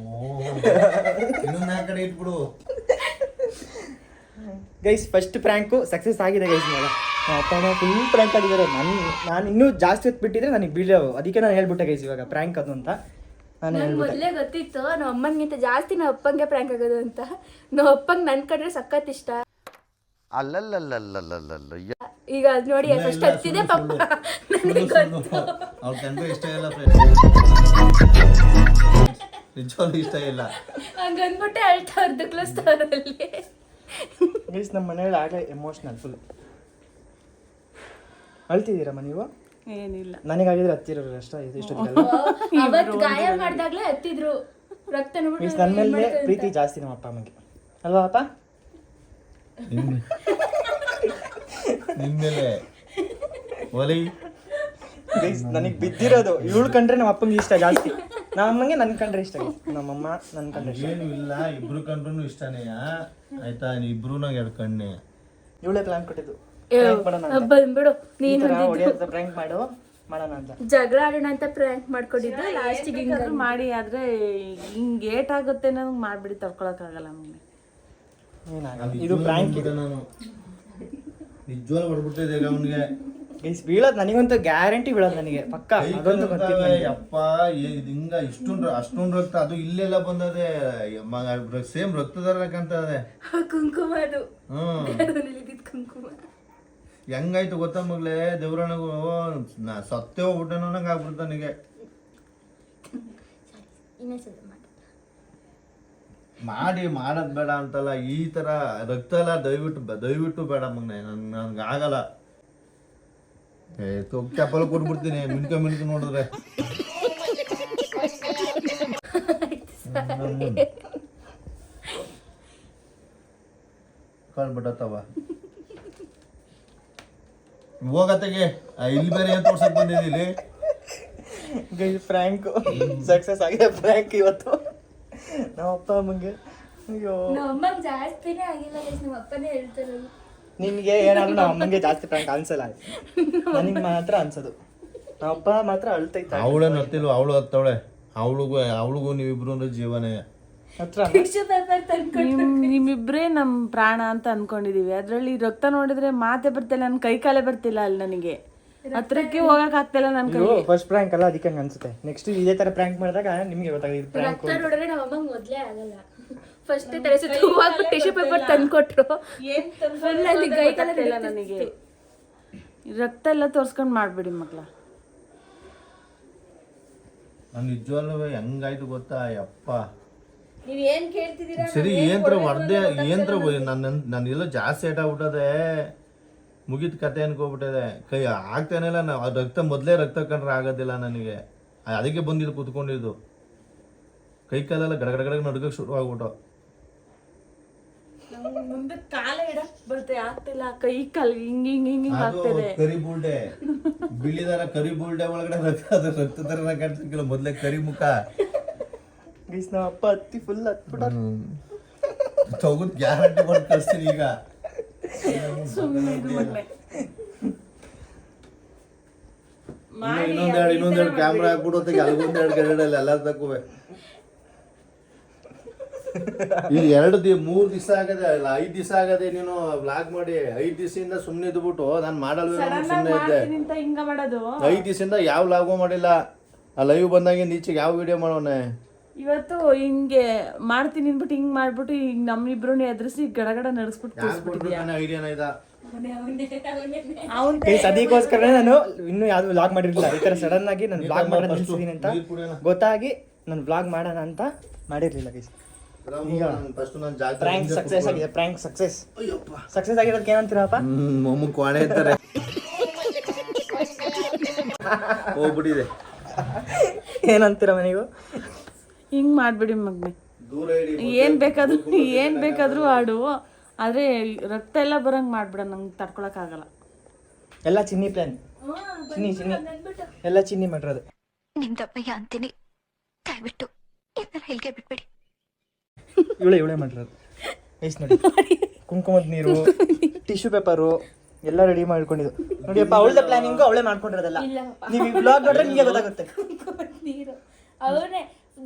ಇನ್ನೊಂದು ಆ ಕಡೆ ಇಟ್ಬಿಡು. ಗೈಸ್ ಫಸ್ಟ್ ಪ್ರ್ಯಾಂಕು ಸಕ್ಸಸ್ ಆಗಿದೆ ಗೈಸ್. ಮೇಲೆ ಅಪ್ಪ ಫುಲ್ ಪ್ರ್ಯಾಂಕ್ ಆಗಿದ್ದಾರೆ. ನಾನು ಇನ್ನೂ ಜಾಸ್ತಿ ಹೊತ್ತು ಬಿಟ್ಟಿದ್ರೆ ನನಗೆ ಬೀಳೋ, ಅದಕ್ಕೆ ನಾನು ಹೇಳ್ಬಿಟ್ಟೆ ಗೈಸ್ ಇವಾಗ ಪ್ರ್ಯಾಂಕ್ ಅದು ಅಂತ. ನಾನು ಹೇಳ್ಬಿಟ್ಟೆ, ಮೊದಲೇ ಗೊತ್ತಿತ್ತು ನಮ್ಮ ಅಮ್ಮನಿಗಿಂತ ಜಾಸ್ತಿ ನಮ್ಮ ಅಪ್ಪಂಗೆ ಪ್ರ್ಯಾಂಕ್ ಆಗೋದು ಅಂತ. ನಮ್ಮ ಅಪ್ಪಂಗೆ ನನ್ನ ಕಡೆ ಸಖತ್ ಇಷ್ಟ. ಅಲ್ಲಲ್ಲಲ್ಲಲ್ಲಲ್ಲಲ್ಲ ಈಗ ಅದ್ ನೋಡಿ ಫಸ್ಟ್ ಹತ್ತಿದೆ ಪಾಪ ನನಗೆ ಗೊತ್ತು. ಅವ್ರ ಕಂಡ್ರೆ ಇಷ್ಟ ಇಲ್ಲ ನಿಜವಾಗ್ಲೂ ಇಷ್ಟ ಇಲ್ಲ. ಹಂಗಂದ್ಬಿಟ್ಟೆ ಅಳ್ತಾವ್ರ ದುಕ್ಲಸ್ತವ್ರಲ್ಲಿ. ಗೈಸ್ ನಮ್ಮ ಮನೇಲಿ ಆಗಲೇ ಎಮೋಷ್ನಲ್ ಫುಲ್. ಅಳ್ತಿದ್ದೀರಮ್ಮ ನೀವು? ಏನಿಲ್ಲ. ನನಗಾಗಿದ್ರೆ ಹತ್ತಿರೋರು ಅಷ್ಟ ಇಷ್ಟು ಅವತ್ತು ಗಾಯ ಮಾಡ್ದಾಗ್ಲೇ ಹತ್ತಿದ್ರು ರಕ್ತ ಮೀನ್ಸ್ ನನ್ನ ಮೇಲೆ ಪ್ರೀತಿ ಜಾಸ್ತಿ ನಮ್ಮ ಅಪ್ಪ ಅಮ್ಮಗೆ ಅಲ್ವಾ ಅಪ್ಪ? ನಿನ್ಮೇಲೆ ಒಲಿ ಗೈಸ್ ನನಗೆ ಬಿದ್ದಿರೋದು ಇವಳು ಕಂಡ್ರೆ ನಮ್ಮ ಅಪ್ಪಂಗೆ ಇಷ್ಟ ಜಾಸ್ತಿ, ನಮ್ಮ ಅಮ್ಮಂಗೆ ನನ್ನ ಕಂಡ್ರೆ ಇಷ್ಟ. ನಮ್ಮಮ್ಮ ನನ್ನ ಕಂಡ್ರೆ ಇಷ್ಟ. ಏನು ಇಲ್ಲ, ಇಬ್ರು ಕಂಡ್ರು ಇಷ್ಟನೇ ಆಯ್ತಾ. ಇಬ್ರು ನಂಗೆ ಎರಡು ಕಣ್ಣೆ. ಇವಳೇ ಪ್ಲಾನ್ ಕೊಟ್ಟಿದ್ದು ಬಂದ್ಬಿಡು ನೀನು ಪ್ರ್ಯಾಂಕ್ ಮಾಡೋಣ ಅಂತ, ಜಗಳ ಆಡೋಣ ಅಂತ ಪ್ರ್ಯಾಂಕ್ ಮಾಡ್ಕೊಂಡಿದ್ದು. ಲಾಸ್ಟಿಗೆ ಹಿಂಗಾದ್ರೂ ಮಾಡಿ, ಆದ್ರೆ ಹಿಂಗ್ ಏಟ್ ಆಗುತ್ತೆ ನನಗೆ ಮಾಡ್ಬಿಡಿ, ತಡ್ಕೊಳಕ್ಕಾಗಲ್ಲ ನಮಗೆ. ಏನಾಗಲ್ಲ, ಇದು ಪ್ರ್ಯಾಂಕ್ ಇದೆ. ನಾನು ನಿಜವಾಗ್ಲೂ ಹೊಡ್ಬಿಟ್ಟಿದೆ ಈಗ ಅವನಿಗೆ. ಗೈಸ್ ಬೀಳೋದು ನನಗಂತೂ ಗ್ಯಾರಂಟಿ ಬೀಳೋದು ನನಗೆ ಪಕ್ಕ. ಅದಂತೂ ಗೊತ್ತಿಲ್ಲ ನನಗೆ. ಅಪ್ಪ ಹಿಂಗ ಅಷ್ಟೊಂದು ರಕ್ತ, ಅದು ಇಲ್ಲೆಲ್ಲ ಬಂದದೆ. ಸೇಮ್ ರಕ್ತದಾರ ಕಾಣ್ತದೆ. ಕುಂಕುಮ ಅದು ಕುಂಕುಮ ಹೆಂಗಾಯ್ತು ಗೊತ್ತಾ ಮಗ್ಲೇ, ದೇವ್ರಣ್ಣಗೂ ನಾ ಸತ್ತೇ ಹೋಗ್ಬಿಟ್ಟೆ ನಂಗೆ ಆಗ್ಬಿಡ್ತು ನನಗೆ. ಮಾಡೋದ್ ಬೇಡ ಅಂತಲ್ಲ, ಈ ತರ ರಕ್ತ ಎಲ್ಲ ದಯವಿಟ್ಟು ಬೇಡ ಮಗ್ನೆ, ನನ್ಗೆ ಆಗಲ್ಲ. ಚಪ್ಪಲ್ ಕೊಟ್ಬಿಡ್ತೀನಿ ಮಿನ್ಕ ನೋಡಿದ್ರೆ. ಕಾಣ್ಬಿಟ್ಟವ ಹೋಗತ್ತೆಗೆ ಇಲ್ಲಿ ಬೇರೆ ಏನ್ ತೋರ್ಸಕ್ ಬಂದಿದ್ದೀನಿ. ಗೈಸ್ ಫ್ರ್ಯಾಂಕ್ ಸಕ್ಸಸ್ ಆಗಿದೆ. ಫ್ರ್ಯಾಂಕ್ ಇವತ್ತು ನಮ್ಮ ಅಪ್ಪ ಅಮ್ಮಂಗೆ. ಅಯ್ಯೋ ನಮ್ಮಗ್ ಜಾಸ್ತಿನೇ ಆಗಿಲ್ಲ ನಮ್ಮ ಅಪ್ಪನೇ ಹೇಳ್ತಾರಲ್ಲ. ನಿನ್ಗೆ ಏನಾದ್ರು ನಮ್ಮ ಅಮ್ಮಂಗೆ ಜಾಸ್ತಿ ಫ್ರ್ಯಾಂಕ್ ಅನ್ಸಲ್ಲ, ನನಗೆ ಮಾತ್ರ ಅನ್ಸೋದು. ನಮ್ಮ ಅಪ್ಪ ಮಾತ್ರ ಅಳ್ತೈತೆ. ಅವಳೇ ನತ್ತಿಲ್ವ, ಅವಳು ಹತ್ತವಳೆ. ಅವಳಿಗೂ ನೀವಿಬ್ರು ಅಂದ್ರೆ ಜೀವನೇ ಹತ್ರ. ನಿಮ್ಮಿಬ್ರೇ ನಮ್ ಪ್ರಾಣ ಅಂತ ಅನ್ಕೊಂಡಿದೀವಿ. ಅದ್ರಲ್ಲಿ ರಕ್ತ ನೋಡಿದ್ರೆ ಮಾತೆ ಬರ್ತಿಲ್ಲ, ನನ್ ಕೈ ಕಾಲೇ ಬರ್ತಿಲ್ಲ ಅಲ್ಲಿ ನನಗೆ. ಹತ್ರಕ್ಕೆ ಹೋಗಕ್ ಆಗ್ತಿಲ್ಲ ನನ್ ಕೈ. ಫಸ್ಟ್ ಪ್ರ್ಯಾಂಕ್ ಅಲ್ಲ, ಅದಕ್ಕೆ ಹಂಗೆ ಅನ್ಸುತ್ತೆ. ನೆಕ್ಸ್ಟ್ ಇದೇ ತರ ಪ್ರ್ಯಾಂಕ್ ಮಾಡಿದಾಗ ನಿಮ್ಗೆ ಗೊತ್ತಾಗಿದೆ ಪ್ರ್ಯಾಂಕ್. ರಕ್ತ ನೋಡಿದ್ರೆ ನಮ್ಮ ಅಮ್ಮಂಗ್ ಮೊದ್ಲೇ ಆಗಲ್ಲ. ಫಸ್ಟ್ ತಲೆ ಸುತ್ತ ಟಿಶ್ಯೂ ಪೇಪರ್ ತಂದ್ಕೊಟ್ರು, ಅಲ್ಲಿ ಕೈ ಕಾಲ ನನಗೆ. ರಕ್ತ ಎಲ್ಲ ತೋರ್ಸ್ಕೊಂಡ್ ಮಾಡ್ಬಿಡಿ ಮಕ್ಳ. ನಾನು ನಿಜವಾಗ್ಲೂ ಹೆಂಗಾಯ್ತು ಗೊತ್ತಾ ಯಪ್ಪ. ನೀವ್ ಏನ್ ಕೇಳ್ತಿದ್ದೀರಾ? ಸರಿ ಏನ್ತ್ರ ಹೊಡ್ದೆ, ಏನ್ತ್ರ ನನ್ನೆಲ್ಲ ಜಾಸ್ತಿ ಏಟಾಗ್ಬಿಟ್ಟದೆ. ಮುಗಿದ ಕತೆ ಅನ್ಕೋಬಿಟ್ಟದೆ. ಕೈ ಆಗ್ತಾನಿಲ್ಲ. ರಕ್ತ ರಕ್ತ ಕಂಡ್ರೆ ಆಗೋದಿಲ್ಲ ನನಗೆ. ಅದಕ್ಕೆ ಬಂದಿದ್ದು ಕುತ್ಕೊಂಡಿದ್ದು. ಕೈ ಕಾಲೆಲ್ಲ ಗಡಗಡ ನಡ್ಗಕ್ಕೆ ಶುರು ಆಗ್ಬಿಟ್ಟು. ಮುಂದೆ ಕಾಲ ಇಡಕ್ ಬರುತ್ತೆ, ಆಗ್ತಿಲ್ಲ. ಕೈ ಕಾಲ್ ಹಿಂಗ್ ಆಗ್ತಿದೆ. ಕರಿ ಬುಲ್ಡೆ, ಬಿಳಿದಾರ ಕರಿ ಬುಲ್ಡೆ ಒಳಗಡೆ ರಕ್ತ ತರ ಕಾಣ್ತಿಲ್ಲ. ಮೊದ್ಲೇ ಕರಿ ಮುಖ. ಗೈಸ್ ನಮ್ಮ ಅಪ್ಪ ಹತ್ತಿ ಫುಲ್ ಹತ್ಬಿಟ್ಟ. ತಗೊಂಡ್ ಗ್ಯಾರಂಟಿ ಮಾಡಿ ಕಳಿಸ್ತೀನಿ ಈಗ. ಇನ್ನೊಂದೆರಡು ಕ್ಯಾಮ್ರಾ ಹಾಕ್ಬಿಟ್ಟು ಅಲ್ಗೊಂದೆರಡು ಗರಡಲ್ಲಿ ಎಲ್ಲ ತಕ್ಕುವೆ. ಈಗ 3 ದಿವಸ ಆಗದೆ ಅಲ್ಲ, 5 ದಿವಸ ಆಗದೆ ನೀನು ವ್ಲಾಗ್ ಮಾಡಿ. 5 ದಿವಸದಿಂದ ಸುಮ್ಮನೆ ಇದ್ಬಿಟ್ಟು ನಾನು ಮಾಡಲ್ವೇ ಸುಮ್ಮನೆ ಇದ್ದೆ. 5 ದಿವಸದಿಂದ ಯಾವ ವ್ಲಾಗು ಮಾಡಿಲ್ಲ. ಆ ಲೈವ್ ಬಂದಾಗಿಂದ ಈಚೆಗೆ ಯಾವ ವಿಡಿಯೋ ಮಾಡೋನೆ. ಇವತ್ತು ಹಿಂಗೆ ಮಾಡ್ತೀನಿ ಅಂದ್ಬಿಟ್ಟು ಹಿಂಗ್ ಮಾಡ್ಬಿಟ್ಟು ಈಗ ನಮ್ಮಿಬ್ರು ಎದುರಿಸಿ ಗಡಗಡ ನಡೆಸ್ಬಿಟ್ಟು ತೋರಿಸ್ಬಿಟ್ಟಿದ್ಯಾ. ಐಡಿಯಾನ ಇದ ಗೈಸ್ ಅದಕ್ಕೋಸ್ಕರ ನಾನು ಇನ್ನೂ ಯಾವ್ದು ವ್ಲಾಗ್ ಮಾಡಿರ್ಲಿಲ್ಲ. ಈ ತರ ಸಡನ್ ಆಗಿ ನಾನು ವ್ಲಾಗ್ ಮಾಡೋದು ನಿಲ್ಸಿದೀನಿ ಅಂತ ಗೊತ್ತಾಗಿ ನಾನು ವ್ಲಾಗ್ ಮಾಡೋಣ ಅಂತ ಮಾಡಿರ್ಲಿಲ್ಲ ಗೈಸ್. ಈಗ ಪ್ರ್ಯಾಂಕ್ ಸಕ್ಸಸ್ ಆಗಿದೆ. ಪ್ರ್ಯಾಂಕ್ ಸಕ್ಸಸ್ ಆಗಿರೋದಕ್ಕೆ ಏನಂತೀರಪ್ಪ? ಮೊಮ್ಮ ಕೋಣೆ ಅಂತಾರೆ. ಹೋಗ್ಬಿಟ್ಟಿದೆ. ಏನಂತೀರ ಮನೆಗೂ? ಹಿಂಗ್ ಮಾಡ್ಬಿಡಿ ಮಗ್ನೆ. ಏನ್ ಬೇಕಾದ್ರೂ ಆಡು, ಆದ್ರೆ ರಕ್ತ ಎಲ್ಲ ಬರಂಗ್ ಮಾಡ್ಬಿಡ. ನಂಗೆ ತಡ್ಕೊಳಕ್ ಆಗಲ್ಲ. ಎಲ್ಲ ಚಿನ್ನಿ ಪ್ಲಾನ್. ಚಿನ್ನಿ ಎಲ್ಲ ಚಿನ್ನಿ ಮಾಡಿರೋದು. ನಿಮ್ದಪ್ಪಯ್ಯ ಅಂತೀನಿ, ದಯವಿಟ್ಟು ಇದನ್ನ ಹೇಳಿಕೆ ಬಿಟ್ಬಿಡಿ. ಇವಳೇ ಮಾಡಿರೋದು. ಗೈಸ್ ನೋಡಿ, ಕುಂಕುಮದ ನೀರು, ಟಿಶ್ಯೂ ಪೇಪರು ಎಲ್ಲ ರೆಡಿ ಮಾಡ್ಕೊಂಡಿದ್ದು ನೋಡಿಯಪ್ಪ. ಅವಳದ ಪ್ಲಾನಿಂಗು ಅವಳೇ ಮಾಡ್ಕೊಂಡಿರೋದಲ್ಲ. ನೀವು ಈ ವ್ಲಾಗ್ ನೋಡ್ರೆ ನಿಮಗೆ ಗೊತ್ತಾಗುತ್ತೆ. ನೀರು ಅವನೇ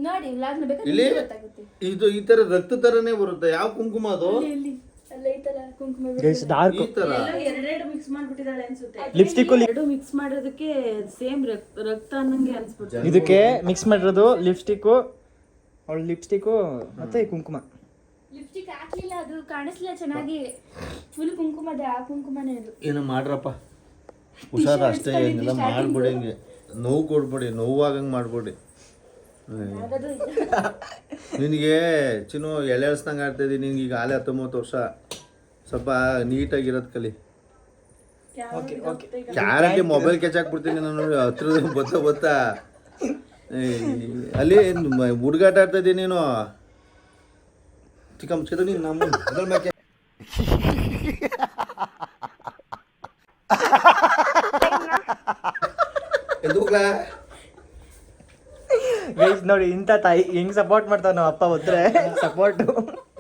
ನೋಡಿ ವ್ಲಾಗ್ ಇಲ್ಲಿ ಇದು ಈ ತರ ರಕ್ತ ತರನೇ ಬರುತ್ತೆ. ಯಾವ ಕುಂಕುಮ ಅದು? ಗೈಸ್ ಡಾರ್ಕ್ ಎರಡೆರಡು ಮಿಕ್ಸ್ ಮಾಡ್ಬಿಟ್ಟಿದ್ದಾಳೆ ಅನ್ಸುತ್ತೆ. ಲಿಪ್ಸ್ಟಿಕ್ ಎರಡು ಮಿಕ್ಸ್ ಮಾಡೋದಕ್ಕೆ ಸೇಮ್ ರಕ್ತ ಅನ್ನಂಗೆ ಅನ್ಸ್ಬಿಟ್ಟು. ಇದಕ್ಕೆ ಮಿಕ್ಸ್ ಮಾಡಿರೋದು ಲಿಪ್ಸ್ಟಿಕ್ಕು, ಅವಳ ಲಿಪ್ಸ್ಟಿಕ್ಕು ಮತ್ತೆ ಕುಂಕುಮ. ಲಿಪ್ಸ್ಟಿಕ್ ಹಾಕ್ಲಿಲ್ಲ, ಅದು ಕಾಣಿಸ್ಲಿಲ್ಲ ಚೆನ್ನಾಗಿ. ಫುಲ್ ಕುಂಕುಮದ ಕುಂಕುಮನೇ ಅದು. ಏನೋ ಮಾಡ್ರಪ್ಪ, ಹುಷಾರ ಅಷ್ಟೇ, ಹಿಂಗೆಲ್ಲ ಮಾಡ್ಬಿಡಿ, ಹಿಂಗೆ ನೋವು ಕೊಡ್ಬೇಡಿ, ನೋವಾಗಂಗೆ ಮಾಡ್ಬೇಡಿ. ನಿನಗೆ ಚಿನ್ನು ಎಳೆಳ್ಸ್ದಂಗೆ ಆಡ್ತಾಯಿದ್ದೀನಿ, ನಿನ್ಗೆ ಈಗ ಆಲೆ 19 ವರ್ಷ, ಸ್ವಲ್ಪ ನೀಟಾಗಿರೋದು ಕಲಿ. ಕ್ಯಾರೆಟ್ಲಿ ಮೊಬೈಲ್ ಕೆಚ್ ಹಾಕ್ಬಿಡ್ತೀನಿ ನಾನು, ಹತ್ರ ಗೊತ್ತಾ ಅಲ್ಲಿ ಹುಡುಗಾಟ ಆಡ್ತಾ ಇದ್ದೀನಿ ನೀನು. ಚಿಕ್ಕ ಮುಚ್ಚಿದ ನೀನು ನಮ್ಮ ಅದ್ರ ಮೇಲೆ ಗೈಸ್ ನೋಡಿ ಇಂಥ ತಾಯಿ ಹೆಂಗ್ ಸಪೋರ್ಟ್ ಮಾಡ್ತಾವ ನಾವು ಅಪ್ಪ ಹೋದ್ರೆ ಸಪೋರ್ಟ್.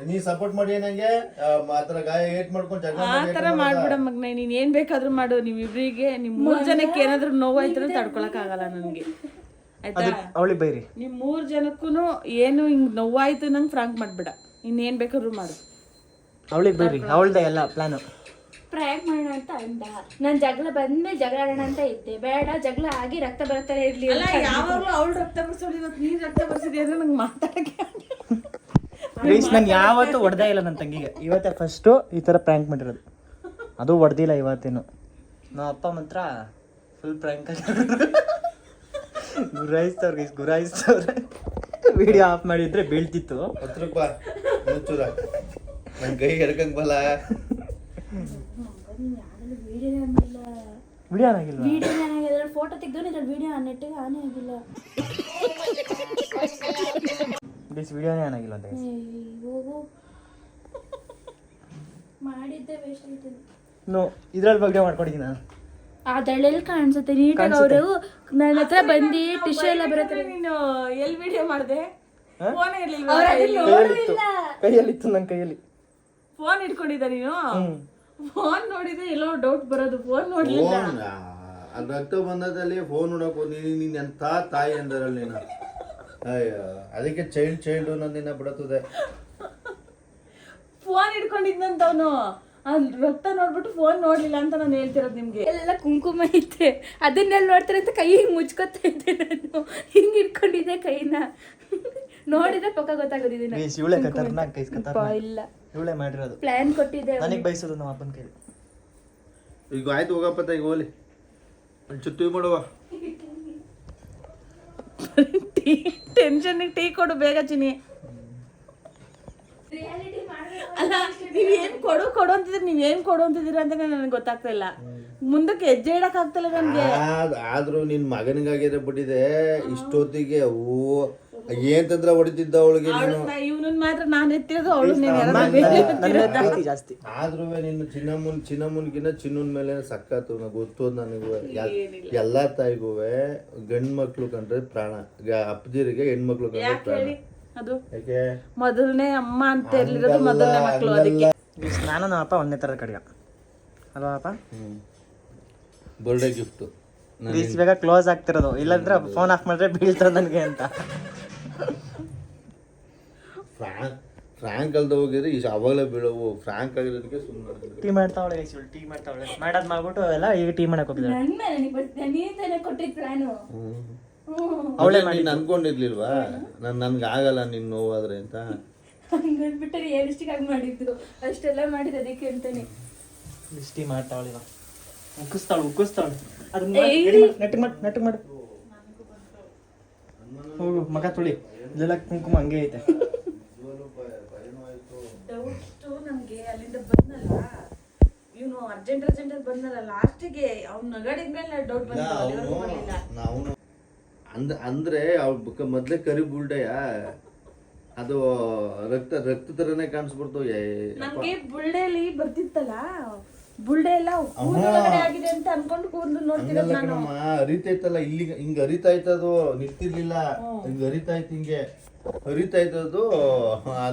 ನೀ ಸಪೋರ್ಟ್ ಮಾಡಿ ನಂಗೆ ಆತರ ಗಾಯ ಏಟ್ ಮಾಡ್ಕೊಂಡು ಜಗಳ ಆ ತರ ಮಾಡ್ಬಿಡ ಮಗ್ನ, ನೀನ್ ಏನ್ ಬೇಕಾದ್ರೂ ಮಾಡು. ನೀವಿಬ್ರಿಗೆ ನಿಮ್ 3 ಜನಕ್ಕೆ ಏನಾದ್ರೂ ನೋವಾಯ್ತು ತಡ್ಕೊಳಕ್ ಆಗಲ್ಲ ನನ್ಗೆ, ಆಯ್ತಾ? ಅವಳಿಗೆ ಬೈರಿ. ನಿಮ್ 3 ಜನಕ್ಕೂ ಏನು ಹಿಂಗ್ ನೋವಾಯ್ತು ನಂಗೆ ಫ್ರಾಂಕ್ ಮಾಡ್ಬಿಡ, ಇನ್ನೇನ್ ಬೇಕಾದ್ರೂ ಮಾಡು. ಅವಳಿಗೆ ಬೈರಿ, ಅವಳ್ದ ಎಲ್ಲ ಪ್ಲಾನು. ಪ್ರಯಾಣ ಮಾಡೋಣ ಅಂತ ಅಂದ. ನಾನು ಜಗಳ ಬಂದ್ಮೇಲೆ ಜಗಳ ಆಡೋಣ ಅಂತ ಇದ್ದೆ. ಬೇಡ, ಜಗಳ ಆಗಿ ರಕ್ತ ಬರ್ತಾನೆ ಇರ್ಲಿ. ಅಲ್ಲ, ಯಾವಾಗ್ಲೂ ಅವಳು ರಕ್ತ ಬರ್ಸೋಳು, ಇವತ್ತು ನೀನ್ ರಕ್ತ ಬರ್ಸಿದ್ಯ ಅಂದ್ರೆ ನಂಗೆ ಮಾತಾಡಕ್ಕೆ ಗೈಸ್ ನಾನು ಯಾವತ್ತೂ ಹೊಡೆದೇ ಇಲ್ಲ ನನ್ನ ತಂಗಿಗೆ, ಇವತ್ತೇ ಫಸ್ಟು ಈ ಥರ ಪ್ರ್ಯಾಂಕ್ ಮಾಡಿರೋದು. ಅದು ಹೊಡೆದಿಲ್ಲ ಇವತ್ತೇನು. ನಾವು ಅಪ್ಪ ಮಾತ್ರ ಫುಲ್ ಪ್ರ್ಯಾಂಕ್ ಆಗಿ ಗುರಾಯಿಸ್ತವ್ರು ಗೈಸ್, ಗುರಾಯಿಸ್ತವ್ರೆ. ವಿಡಿಯೋ ಆಫ್ ಮಾಡಿದ್ರೆ ಬೀಳ್ತಿತ್ತು. 10 ರೂಪಾಯಿ ಮುಚ್ಚುರ ನನ್ನ ಕೈ ಎಡ್ಕಂಗ್ ಬಲ್ಲ. ವಿಡಿಯೋ ಆಗಿಲ್ವಾ? ಫೋಟೋ ತೆಗ್ದು ವಿಡಿಯೋ ನೆಟ್ಟಿಗೆ ಆನೇ ಆಗಿಲ್ಲ. ಗೈಸ್ ವಿಡಿಯೋನೇ ಏನಾಗಿಲ್ಲ ಅಂತ ಮಾಡಿದ್ದೆ ವೇಸ್ಟ್ ಆಯ್ತು. ನೋ ಇದ್ರಲ್ಲಿ ಬಗ್ಗೆ ಮಾಡ್ಕೊಂಡಿದ್ದೀನಿ ನಾನು. ಅದೆಲ್ಲ ಕಾಣಿಸುತ್ತೆ ನೀಟಾಗಿ. ಅವರು ನನ್ನ ಹತ್ರ ಬಂದು ಟಿಶ್ಯೂ ಎಲ್ಲ ಬರುತ್ತೆ. ನೀನು ಎಲ್ಲಿ ವಿಡಿಯೋ ಮಾಡಿದೆ? ಫೋನ್ ಕೈಯಲ್ಲಿತ್ತು ನನ್ನ ಕೈಯಲ್ಲಿ. ಫೋನ್ ಇಟ್ಕೊಂಡಿದ್ದ ನೀನು? ಫೋನ್ ನೋಡಿದ್ರೆ ಎಲ್ಲೋ ಡೌಟ್ ಬರೋದು, ಫೋನ್ ನೋಡ್ಲಿಲ್ಲ. ಅದು ರಕ್ತ ಬಂದದಲ್ಲಿ ಫೋನ್ ನೋಡಕ್ ನೀನ್ ಎಂತ ತಾಯಿ ಅಂದರಲ್ಲಿ ನೀನು. ಅಯ್ಯೋ ಅದಕ್ಕೆ ಚೈಲ್ಡ್ ಅನ್ನೋದಿನ ಬಿಡತ್ತದೆ. ಫೋನ್ ಇಟ್ಕೊಂಡಿದ್ದಂತವನು ರಕ್ತ ನೋಡ್ಬಿಟ್ಟು ಫೋನ್ ನೋಡ್ಲಿಲ್ಲ ಅಂತ ನಾನು ಹೇಳ್ತಿರೋದು ನಿಮ್ಗೆ. ಎಲ್ಲ ಕುಂಕುಮ ಐತೆ, ಅದನ್ನೆಲ್ಲ ನೋಡ್ತಾರೆ ಅಂತ ಕೈ ಹಿಂಗೆ ಮುಚ್ಕೊತಾ ಇದ್ದೆ ನಾನು. ಹಿಂಗೆ ಇಟ್ಕೊಂಡಿದ್ದೆ ಕೈನ. ನೋಡಿದ್ರೆ ಪಕ್ಕ ಗೊತ್ತಾಗೋದಿದ್ದೀನಿ. ಇವಳೆ ಖತರ್ನಾಕ್ ಗೈಸ್, ಖತರ್ನಾಕ್. ಇಲ್ಲ, ಇವಳೆ ಮಾಡಿರೋದು. ಪ್ಲಾನ್ ಕೊಟ್ಟಿದ್ದೆ. ನನಗೆ ಬಯಸೋದು ನಮ್ಮ ಅಪ್ಪನ ಕೈಲಿ. ಈಗ ಆಯ್ತು ಹೋಗಪ್ಪ, ಈಗ ಹೋಗ್ಲಿ ಚುಟ್ಟಿ ಮಾಡುವ. ಟೆನ್ಷನ್ಗೆ ಟೀ ಕೊಡು ಬೇಗ ಚಿನಿ. ಅಲ್ಲ, ನೀವೇನ್ ಕೊಡು ಅಂತಿದ್ರಿ, ನೀವೇನ್ ಕೊಡು ಅಂತಿದ್ದೀರ ಅಂತ ನನಗೆ ಗೊತ್ತಾಗ್ತಾ ಇಲ್ಲ. ಮುಂದಕ್ಕೆ ಹೆಜ್ಜೆ ಇಡಕ್ ಆಗ್ತಿಲ್ಲ ನನ್ಗೆ. ಆದ್ರೂ ನಿನ್ ಮಗನಿಗಾಗಿದ್ರೆ ಬಿಟ್ಟಿದೆ ಇಷ್ಟೊತ್ತಿಗೆ. ಏನ್ ತಂದ್ರ ಹೊಡಿತಿದ್ದ ಅವಳಿಗೆ ನೀನು. ಇವನನ್ನ ಮಾತ್ರ ನಾನು ಎತ್ತಿರೋದು, ಅವಳು ಜಾಸ್ತಿ. ಆದ್ರೂ ನಿನ್ನ ಚಿನ್ನಮ್ಮನ್ಗಿನ್ನ ಚಿನ್ನನ್ ಮೇಲೆ ಸಕ್ಕತ್ತು ಗೊತ್ತು ನನಗೂ. ಎಲ್ಲಾ ತಾಯಿಗೂ ಗಂಡ್ ಮಕ್ಳು ಕಂಡ್ರೆ ಪ್ರಾಣ, ಅಪ್ಪದಿರಿಗೆ ಹೆಣ್ಮಕ್ಳು ಕಂಡ್ರೆ ಪ್ರಾಣ. ಅದು ಯಾಕೆ ಮೊದಲನೇ ಅಮ್ಮ ಅಂತ ಇರ್ಲಿರೋದು ಮೊದಲನೇ ಮಕ್ಳು. ಅದಕ್ಕೆ ನಾನು ನಮ್ಮ ಅಪ್ಪ ಒಂದೇ ಥರದ ಕಡೆಗ ಅಲ್ವಾ ಅಪ್ಪ? ಬರ್ಡೇ ಗಿಫ್ಟ್ ಬೇಗ ಕ್ಲೋಸ್ ಆಗ್ತಿರೋದು, ಇಲ್ಲಾಂದ್ರೆ ಫೋನ್ ಆಫ್ ಮಾಡಿದ್ರೆ ಬೀಳ್ತದೆ ನನಗೆ ಅಂತ. ಫ್ರಾಂಕ್ ಅಲ್ದ ಹೋಗಿದ್ರೆ ಈಗ ಅವಾಗಲೇ ಬೀಳವು. ಫ್ರಾಂಕ್ ಆಗಿರೋದಕ್ಕೆ ಸುಮ್ಮನೆ ಟೀ ಮಾಡ್ತಾವಳೆ, ಟೀ ಮಾಡ್ತಾವಳೆ. ಮಾಡೋದು ಮಾಡ್ಬಿಟ್ಟು ಎಲ್ಲ ಈಗ ಟೀ ಮಾಡಕ್ ಹೋಗಿದ್ದಾಳೆ. ನೀನೇ ಕೊಟ್ಟಿದ್ ಪ್ಲಾನು. ಅವಳೇ ನೀನು ಅನ್ಕೊಂಡಿರ್ಲಿಲ್ವಾ ನನ್ಗೆ ಆಗಲ್ಲ ನಿನ್ ನೋವಾದ್ರೆ ಅಂತ? ಹಂಗಂದ್ಬಿಟ್ಟರೆ ರಿಯಲಿಸ್ಟಿಕ್ ಆಗಿ ಮಾಡಿದ್ದು, ಅಷ್ಟೆಲ್ಲ ಮಾಡಿದ ಅದಕ್ಕೆ ಅಂತಾನೆ. ಟೀ ಮಾಡ್ತಾವಳೆ, ಉಕ್ಕಿಸ್ತಾವಳು. ಅದನ್ನ ನೆಟ್ಟು ಮಾಡು. ಹೋಗು ಮಗ ತುಳಿ, ಇದೆಲ್ಲ ಕುಂಕುಮ ಹಂಗೆ ಐತೆ. ಡೌಟ್ ನಮ್ಗೆ ಅಲ್ಲಿಂದ ಬಂದಲ್ಲ ಇವನು, ಅರ್ಜೆಂಟ್ ಬಂದಲ್ಲ ಲಾಸ್ಟಿಗೆ ಅವ್ನು ನಗಡಿದ್ಮೇಲೆ ಡೌಟ್ ಬಂದಿಲ್ಲ. ನಾವು ಅಂದ್ರೆ ಅವ್ರ ಮೊದ್ಲೇ ಕರಿ ಬುಲ್ಡೆಯ ಅದು ರಕ್ತ ತರನೇ ಕಾಣಿಸ್ಬಿಡ್ತು. ನಮ್ಗೆ ಬುಲ್ಡೆಲಿ ಬರ್ತಿತ್ತಲ್ಲ, ಬುಲ್ಡೆ ಎಲ್ಲ ಕೂದಲೊಳಗಡೆ ಆಗಿದೆ ಅಂತ ಅನ್ಕೊಂಡು ಕೂದಲು ನೋಡ್ತಿರೋದು ನಾನು. ಹರಿತೈತಲ್ಲ ಇಲ್ಲಿ, ಹಿಂಗ ಹರಿತಾಯ್ತದು, ನಿಂತಿರ್ಲಿಲ್ಲ, ಹಿಂಗ ಹರಿತಾಯ್ತು, ಹಿಂಗೆ ಹರಿತಾಯ್ತದು.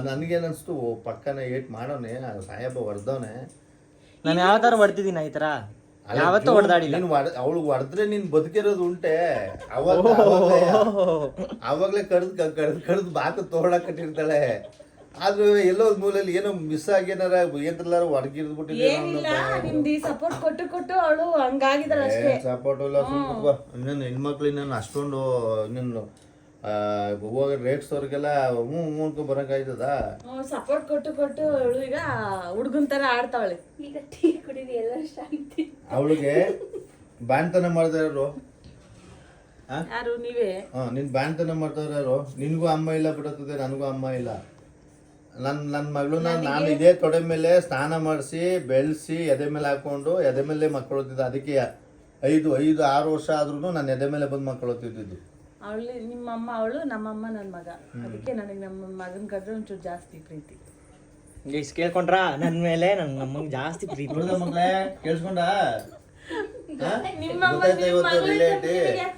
ನನ್ಗೇನ್ ಅನ್ಸ್ತು, ಪಕ್ಕನ ಏಟ್ ಮಾಡೋನೆ ಸಾಹೇಬ ಹೊಡೆದವನೆ. ನಾನು ಯಾವ ತರ ಹೊಡ್ತಿದ್ದೀನಿ ಈ ತರ ಯಾವತ್ತೂ ಹೊಡೆದಾಡಿಲ್ಲ. ಅವಳು ಹೊಡೆದ್ರೆ ನೀನ್ ಬದುಕಿರೋದು ಉಂಟೆ. ಅವಾಗ್ಲೇ ಕಡ್ದು ಬಾತ ತೋಳಕ್ ಕಟ್ಟಿರ್ತಾಳೆ. ಆದ್ರೂ ಎಲ್ಲೋ ಮೂಲೆಯಲ್ಲಿ ಏನೋ ಮಿಸ್ ಆಗಿ ಏನಾರ ಏನಾರ ಹೊರಗಿರ್ದ್ಬಿಟ್ಟಿದೆ. ನಿಮ್ದು ಸಪೋರ್ಟ್ ಕೊಟ್ಟು ಅವಳು ಹಂಗಾಗಿದ್ದಾಳೆ ಅಷ್ಟೇ. ಸಪೋರ್ಟ್ ಇಲ್ಲ. ಇನ್ನೇನು ಹೆಣ್ಮಕ್ಳು ಇನ್ನೇನು ಅಷ್ಟೊಂದು ಇನ್ನೇನು ಹೋಗ ರೇಟ್ಸವ್ರಿಗೆಲ್ಲ ಹ್ಞೂ ಬರೋಕ್ಕಾಯ್ತದ? ಸಪೋರ್ಟ್ ಕೊಟ್ಟು ಅವಳು ಈಗ ಹುಡುಗನ್ ಥರ ಆಡ್ತಾವಳೆ. ಈಗ ಟೀ ಕುಡಿದು ಎಲ್ಲ ಶಾಂತಿ. ಅವಳಿಗೆ ಬ್ಯಾನ್ತನ ಮಾಡ್ತಾ ಇರೋರು ಯಾರು ನೀವೇ? ನಿನ್ ಬ್ಯಾನ್ತನ ಮಾಡ್ತಾ ಇರೋರು. ನಿನ್ಗೂ ಅಮ್ಮ ಇಲ್ಲ ಬಿಡುತ್ತದೆ, ನನಗೂ ಅಮ್ಮ ಇಲ್ಲ. ನನ್ನ ಮಗಳನ್ನ ನಾನು ಇದೇ ತೊಡೆ ಮೇಲೆ ಸ್ನಾನ ಮಾಡಿಸಿ ಬೆಳೆಸಿ ಎದೆ ಮೇಲೆ ಹಾಕೊಂಡು ಎದೆ ಮೇಲೆ ಮಕ್ಕಳು ಹೊತ್ತಿದ್ದೆ. ಅದಕ್ಕೆ 5-6 ವರ್ಷ ಆದ್ರೂ ನಾನು ಎದೆ ಮೇಲೆ ಬಂದು ಮಕ್ಕಳು ಹೊತ್ತಿದ್ದು. ಅವಳು ನಿಮ್ಮಮ್ಮ, ಅವಳು ನಮ್ಮಮ್ಮ, ನನ್ನ ಮಗ. ಅದಕ್ಕೆ ನನಗೆ ನಮ್ಮ ಮಗನ ಕಂಡ್ರೆ ಒಂಚೂರು ಜಾಸ್ತಿ ಪ್ರೀತಿ. ಗೈಸ್ ಕೇಳ್ಕೊಂಡ್ರಾ ನನ್ನ ಮೇಲೆ ನನ್ನ ನಮಗೆ ಜಾಸ್ತಿ ಪ್ರೀತಿ. ಮಗಳೇ ಕೇಳಿಸ್ಕೊಂಡ?